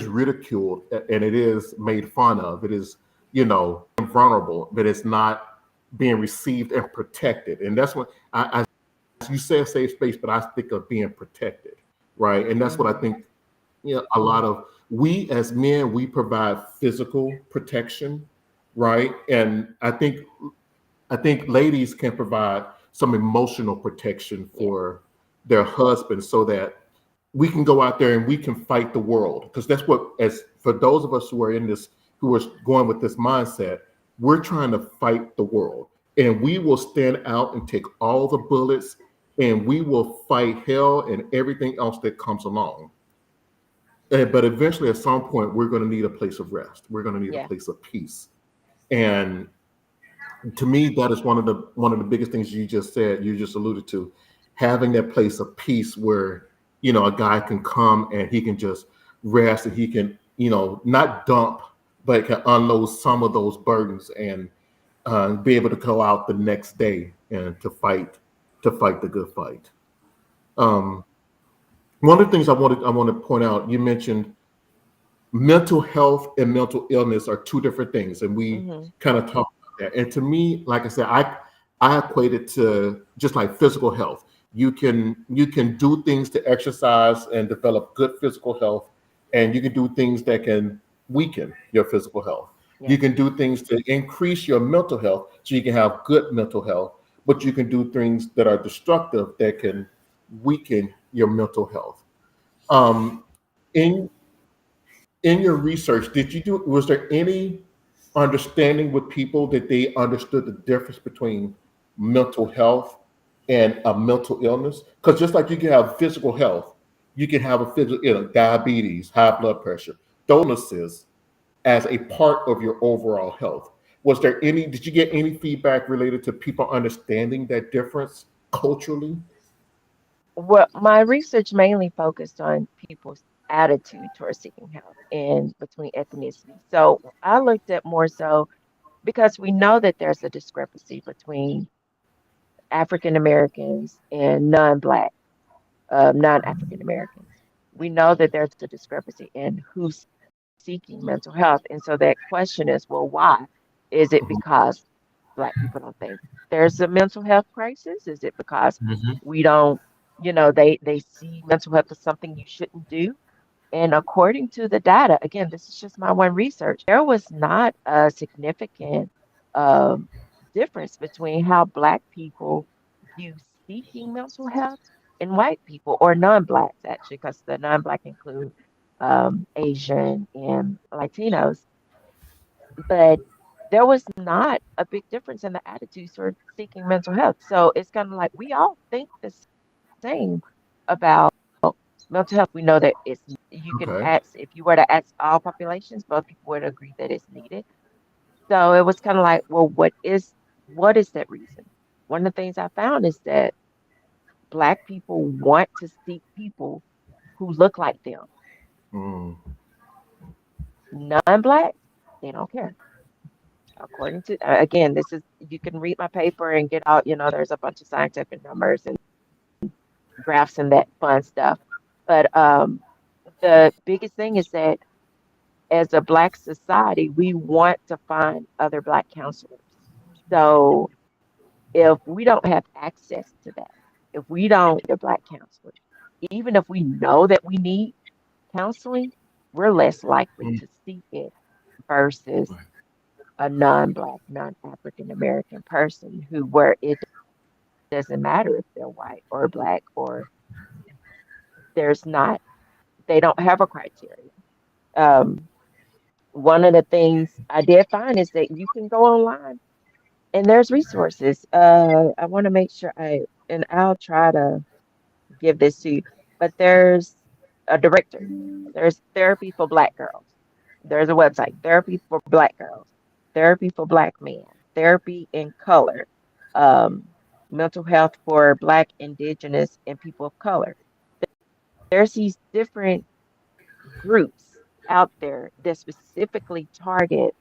ridiculed and it is made fun of. It is, vulnerable, but it's not being received and protected. And that's what you say a safe space, but I think of being protected, right? And that's what I think, a lot of we as men, we provide physical protection, right? And I think ladies can provide some emotional protection Yeah. for their husbands so that we can go out there and we can fight the world. Because that's what, as for those of us who are in this, who are going with this mindset, we're trying to fight the world. And we will stand out and take all the bullets and we will fight hell and everything else that comes along. But eventually, at some point, we're going to need a place of rest. We're going to need a Yeah. place of peace. And to me, that is one of the biggest things you just said, you just alluded to, having that place of peace where, a guy can come and he can just rest, and he can, not dump, but can unload some of those burdens, and be able to go out the next day and to fight the good fight. One of the things I want to point out, you mentioned mental health and mental illness are two different things, and we kind of talked about that. And to me, like I said, I equate it to just like physical health. You can do things to exercise and develop good physical health, and you can do things that can weaken your physical health. You can do things to increase your mental health so you can have good mental health, but you can do things that are destructive that can weaken your mental health. In your research, was there any understanding with people that they understood the difference between mental health and a mental illness? Because just like you can have physical health, you can have a physical, diabetes, high blood pressure, illnesses as a part of your overall health. Did you get any feedback related to people understanding that difference culturally? Well, my research mainly focused on people's attitude towards seeking help in between ethnicity. So I looked at more so because we know that there's a discrepancy between African Americans and non-Black, non-African Americans. We know that there's a discrepancy in who's seeking mental health. And so that question is, well, why? Is it because Black people don't think there's a mental health crisis? Is it because we don't, they see mental health as something you shouldn't do? And according to the data, again, this is just my one research, there was not a significant difference between how Black people view seeking mental health and white people, or non-Blacks, actually, because the non-Black include Asian and Latinos. But there was not a big difference in the attitudes toward seeking mental health. So it's kind of like we all think the same about mental health. We know that you can Okay. ask, if you were to ask all populations, both people would agree that it's needed. So it was kind of like, well, what is that reason? One of the things I found is that Black people want to seek people who look like them. Mm. Non-Black, they don't care. According to, again, you can read my paper and get out, there's a bunch of scientific numbers and graphs and that fun stuff. But the biggest thing is that as a Black society, we want to find other Black counselors. So if we don't have access to that, if we don't get a Black counselor, even if we know that we need counseling, we're less likely to seek it versus a non-Black, non-African American person where it doesn't matter if they're white or Black, or they don't have a criteria. One of the things I did find is that you can go online and there's resources. I want to make sure and I'll try to give this to you, but there's a directory. There's therapy for Black girls. There's a website, therapy for Black girls, therapy for Black men, therapy in color, mental health for Black, Indigenous, and people of color. There's these different groups out there that specifically target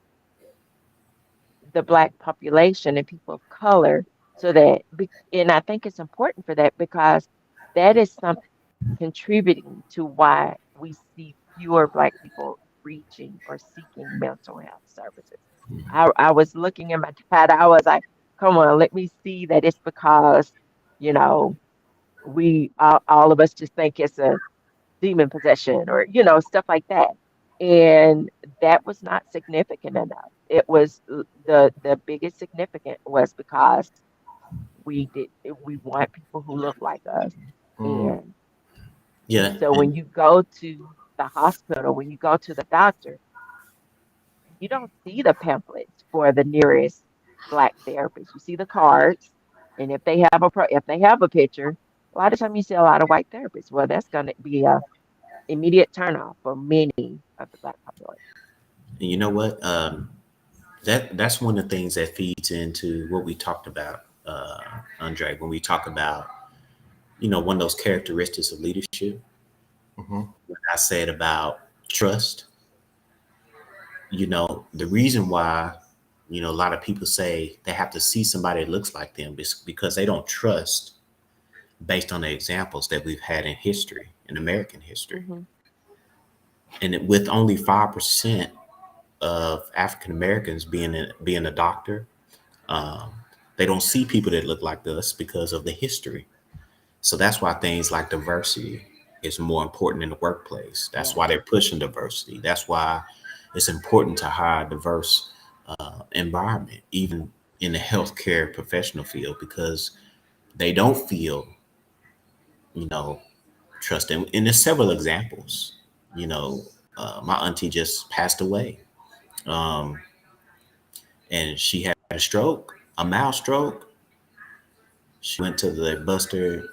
the Black population and people of color, and I think it's important for that because that is something contributing to why we see fewer Black people reaching or seeking mental health services. I was looking at my data, I was like, come on, let me see that it's because, we all of us just think it's a demon possession or, stuff like that. And that was not significant enough. It was the biggest significant was because we want people who look like us. And so when you go to the hospital, when you go to the doctor, you don't see the pamphlets for the nearest Black therapist. You see the cards, and if they have a picture, a lot of time you see a lot of white therapists. Well, that's going to be a immediate turnoff for many of the Black population. And you know what? that's one of the things that feeds into what we talked about, Andre, when we talk about, one of those characteristics of leadership. Hmm. When I said about trust, the reason why, a lot of people say they have to see somebody that looks like them is because they don't trust based on the examples that we've had in history, in American history. Hmm. With only 5% of African Americans being a doctor, um, they don't see people that look like us because of the history. So that's why things like diversity is more important in the workplace. That's Yeah. why they're pushing diversity. That's why it's important to hire a diverse environment, even in the healthcare professional field, because they don't feel, you know, trust. And there's several examples. You know, my auntie just passed away, um, and she had a stroke, a mild stroke. She went to the Buster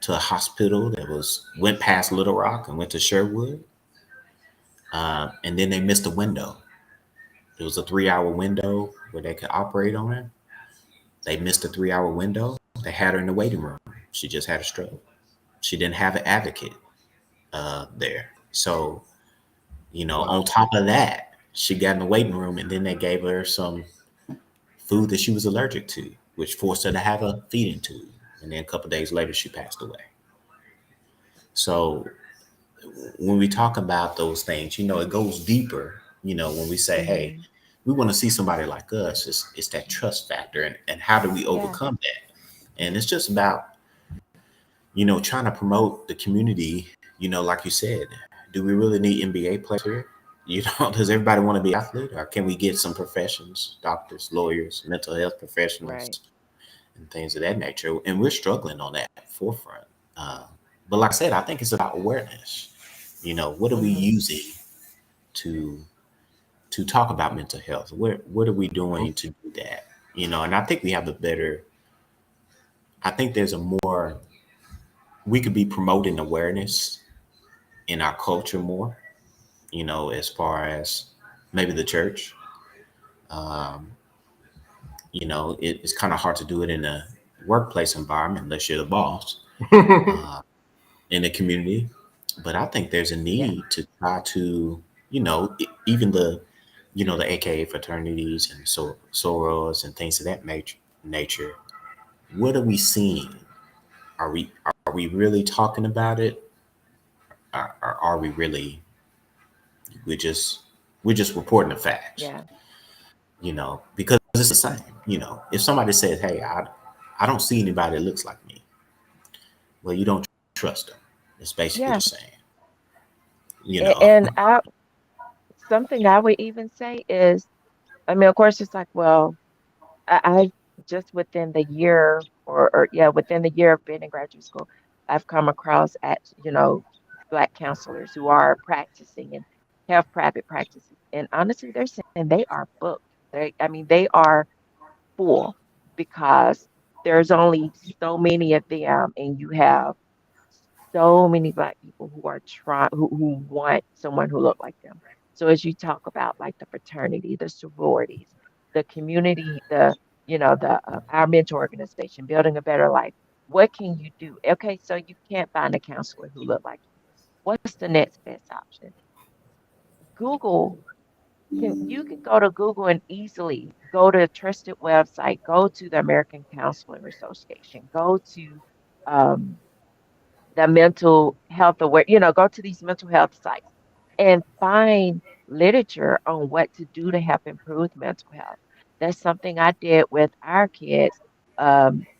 to a hospital that went past Little Rock and went to Sherwood, and then they missed a window. It was a 3 hour window where they could operate on her. They missed a 3 hour window. They had her in the waiting room. She just had a stroke. She didn't have an advocate there. So, on Wow. top of that, she got in the waiting room, and then they gave her some food that she was allergic to, which forced her to have a feeding tube. And then a couple of days later, she passed away. So when we talk about those things, it goes deeper. When we say, hey, Hmm. we want to see somebody like us, it's that trust factor. And how do we Yeah. overcome that? And it's just about, trying to promote the community, like you said, do we really need NBA players here? Does everybody want to be an athlete, or can we get some professions, doctors, lawyers, mental health professionals, Right. and things of that nature? And we're struggling on that forefront. Uh, but like I said, I think it's about awareness. What are we Hmm. using to talk about mental health? What are we doing to do that? And I think we have a better. I think there's a more we could be promoting awareness in our culture more. As far as maybe the church. Um, it's kind of hard to do it in a workplace environment unless you're the boss uh, in the community. But I think there's a Yeah. need to try to, even the AKA fraternities and sorors and things of that nature. What are we seeing? Are we really talking about it? Or are we really we're just we're just reporting the facts? Yeah. Because it's the same. If somebody says, "Hey, I don't see anybody that looks like me," well, you don't trust them. It's basically Yeah. the same. You And, know. and I something I would even say is, I mean, of course, it's like, well, I just within the year or yeah, within the year of being in graduate school, I've come across Black counselors who are practicing and have private practices. And honestly, they're saying they are booked. I mean, they are full because there's only so many of them, and you have so many Black people who are trying who want someone who look like them. So as you talk about like the fraternity, the sororities, the community, the our mentor organization, building a better life. What can you do? Okay, so you can't find a counselor who look like you. What's the next best option? Google you can go to Google and easily go to a trusted website, go to the American Counseling Association, go to um, the mental health aware, go to these mental health sites and find literature on what to do to help improve mental health. That's something I did with our kids,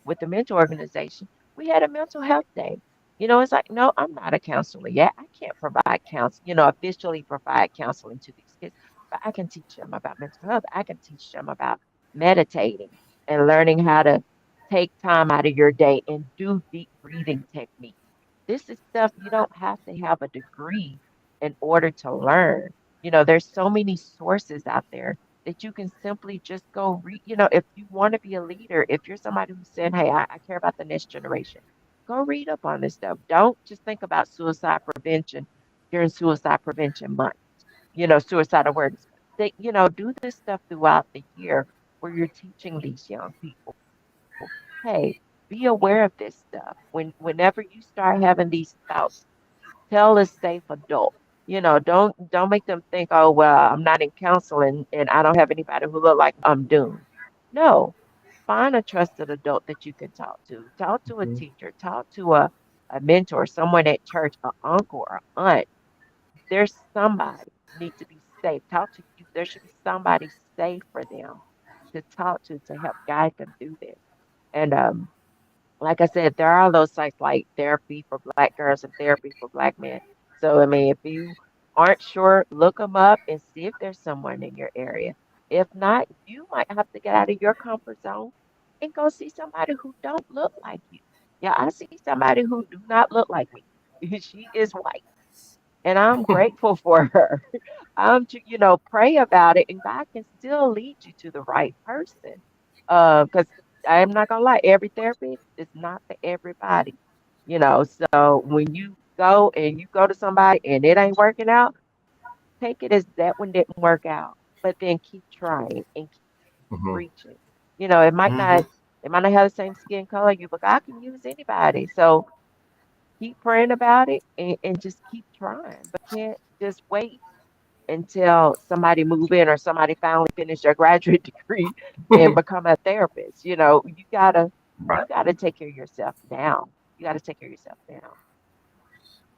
with the mentor organization. We had a mental health day. It's like, no, I'm not a counselor yet. I can't provide officially provide counseling to these kids, but I can teach them about mental health. I can teach them about meditating and learning how to take time out of your day and do deep breathing techniques. This is stuff you don't have to have a degree in order to learn. There's so many sources out there that you can simply just go read. If you want to be a leader, if you're somebody who's saying, hey, I care about the next generation, go read up on this stuff. Don't just think about suicide prevention during suicide prevention month, suicide awareness month. they, do this stuff throughout the year where you're teaching these young people, hey, be aware of this stuff. Whenever you start having these thoughts, tell a safe adult. Don't make them think, oh well, I'm not in counseling and I don't have anybody who look like I'm doomed. No, find a trusted adult that you can talk to. Talk to a Mhm. teacher. Talk to a mentor, someone at church, an uncle or aunt. There's somebody need to be safe. Talk to you. There should be somebody safe for them to talk to help guide them through this. And like I said, there are those sites like therapy for black girls and therapy for black men. So, I mean, if you aren't sure, look them up and see if there's someone in your area. If not, you might have to get out of your comfort zone and go see somebody who don't look like you. Yeah, I see somebody who do not look like me. She is white, and I'm grateful for her. Pray about it, and God can still lead you to the right person. Because I'm not gonna lie, every therapist is not for everybody. So when you go and you go to somebody and it ain't working out, take it as that one didn't work out. But then keep trying and keep Mhm. reaching. It might Hmm. not have the same skin color you, but God can use anybody. So keep praying about it and just keep trying. But can't just wait until somebody move in or somebody finally finish their graduate degree and become a therapist. You gotta take care of yourself now. You gotta take care of yourself now.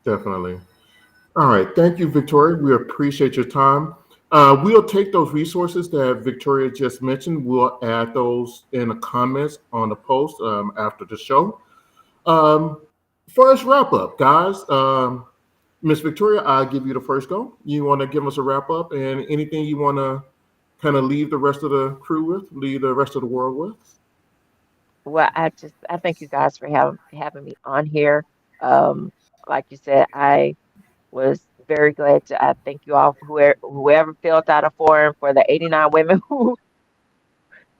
Definitely. All right. Thank you, Victoria. We appreciate your time. We'll take those resources that Victoria just mentioned. We'll add those in the comments on the post after the show. Um, First wrap up, guys. Miss Victoria, I'll give you the first go. You want to give us a wrap up and anything you want to kind of leave the rest of the crew with, leave the rest of the world with? Well, I thank you guys for having me on here. Um, like you said, I was very glad to. I thank you all for whoever filled out a form for the 89 women who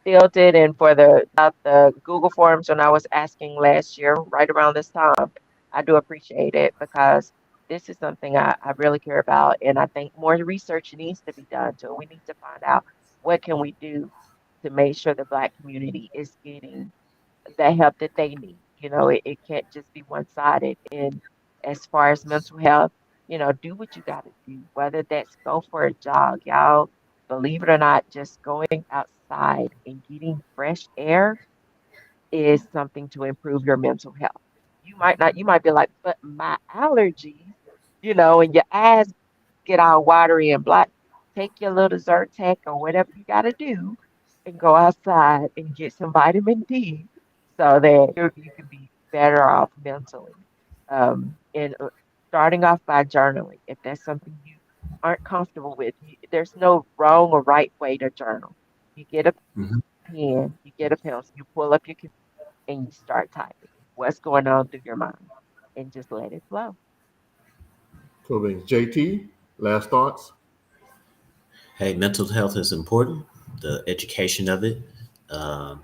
filled it and for the Google Forms when I was asking last year, right around this time. I do appreciate it because this is something I really care about, and I think more research needs to be done to it. We need to find out what can we do to make sure the Black community is getting the help that they need. It can't just be one-sided. And as far as mental health, do what you got to do, whether that's go for a jog. Y'all, believe it or not, just going outside and getting fresh air is something to improve your mental health. You might be like, but my allergies, and your eyes get all watery and black. Take your little Zyrtec or whatever you got to do and go outside and get some vitamin D so that you can be better off mentally. And starting off by journaling, if that's something you aren't comfortable with, there's no wrong or right way to journal. You get a Hmm. pen, you get a pencil, you pull up your computer and you start typing what's going on through your mind and just let it flow. Cool beans. JT, last thoughts? Hey, mental health is important. The education of it. Um,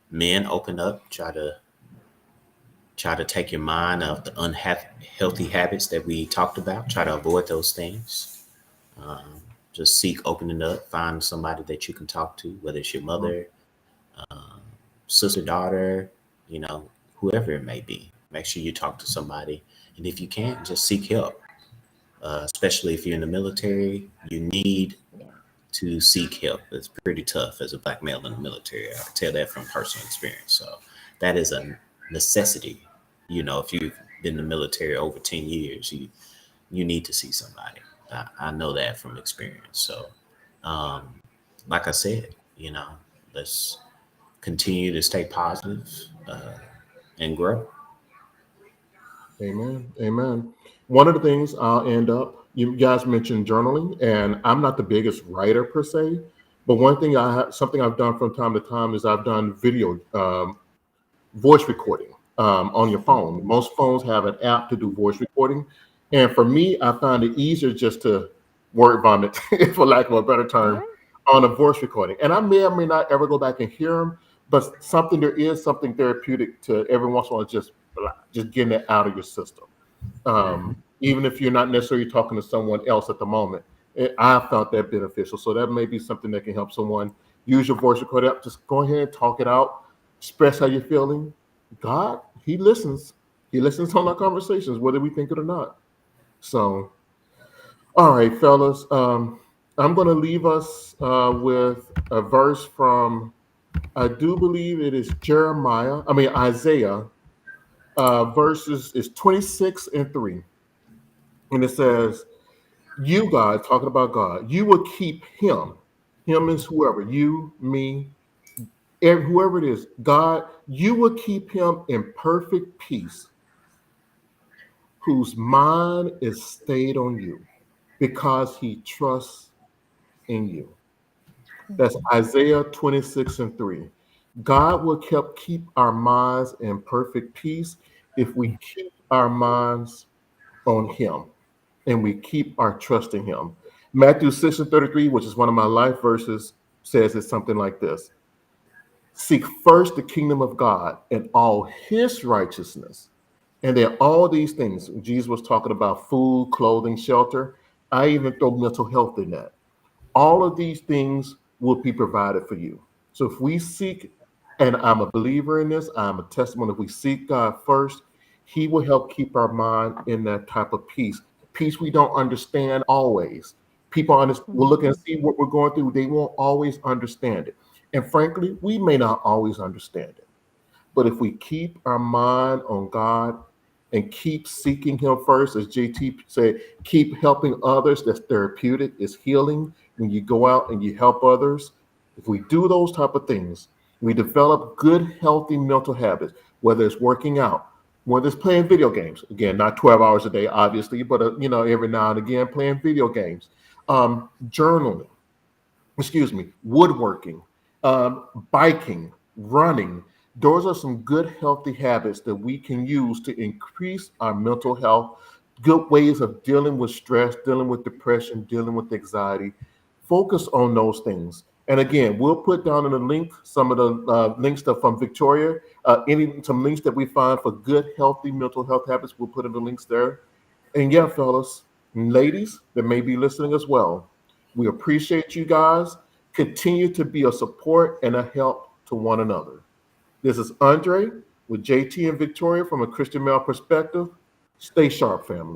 Men, open up. Try to take your mind off the unhealthy habits that we talked about. Try to avoid those things. Um, just seek opening up. Find somebody that you can talk to, whether it's your Mhm. mother, um, sister, daughter, you know, whoever it may be. Make sure you talk to somebody, and if you can't, just seek help. Especially if you're in the military, you need Yeah. to seek help. It's pretty tough as a black male in the military. I can tell that from personal experience. So that is a necessity. You know, if you've been in the military over 10 years, you need to see somebody. I know that from experience. So, um, like I said, you know, let's continue to stay positive and grow. Amen. Amen. One of the things I'll end up, you guys mentioned journaling, and I'm not the biggest writer per se, but one thing something I've done from time to time is I've done video, voice recording on your phone. Hmm. Most phones have an app to do voice recording. And for me, I find it easier just to word vomit, for lack of a better Yeah. term, on a voice recording. And I may or may not ever go back and hear them, but there is something therapeutic to every once in a while just getting it out of your system. Even if you're not necessarily talking to someone else at the moment I found that beneficial. So that may be something that can help someone. Use your voice recorder up. Just go ahead and talk it out. Express how you're feeling. God, He listens. He listens to all our conversations, whether we think it or not. So, all right, fellas. I'm going to leave us with a verse from, I do believe it is Isaiah, verses is 26 and 3. And it says, you, God, talking about God, you will keep him. Him is whoever, you, me, whoever it is. God, you will keep him in perfect peace, whose mind is stayed on you, because he trusts in you. That's Isaiah 26 and 3. God will keep our minds in perfect peace if we keep our minds on him and we keep our trust in him. Matthew 6 and 33, which is one of my life verses, says it's something like this. Seek first the kingdom of God and all his righteousness. And then all these things, Jesus was talking about food, clothing, shelter. I even throw mental health in that. All of these things will be provided for you. So if we seek, and I'm a believer in this, I'm a testimony, if we seek God first, he will help keep our mind in that type of peace. Peace we don't understand always. People will look and see what we're going through. They won't always understand it. And frankly, we may not always understand it. But if we keep our mind on God and keep seeking him first, as JT said, keep helping others, that's therapeutic, it's healing. When you go out and you help others, if we do those type of things, we develop good, healthy mental habits, whether it's working out, whether it's playing video games. Again, not 12 hours a day, obviously, but every now and again, playing video games, journaling, woodworking, biking, running. Those are some good, healthy habits that we can use to increase our mental health, good ways of dealing with stress, dealing with depression, dealing with anxiety. Focus on those things. And again, we'll put down in the link some of the links from Victoria, some links that we find for good, healthy mental health habits. We'll put in the links there. And yeah, fellas and ladies that may be listening as well, we appreciate you guys. Continue to be a support and a help to one another. This is Andre with JT and Victoria from a Christian Male Perspective. Stay sharp, family.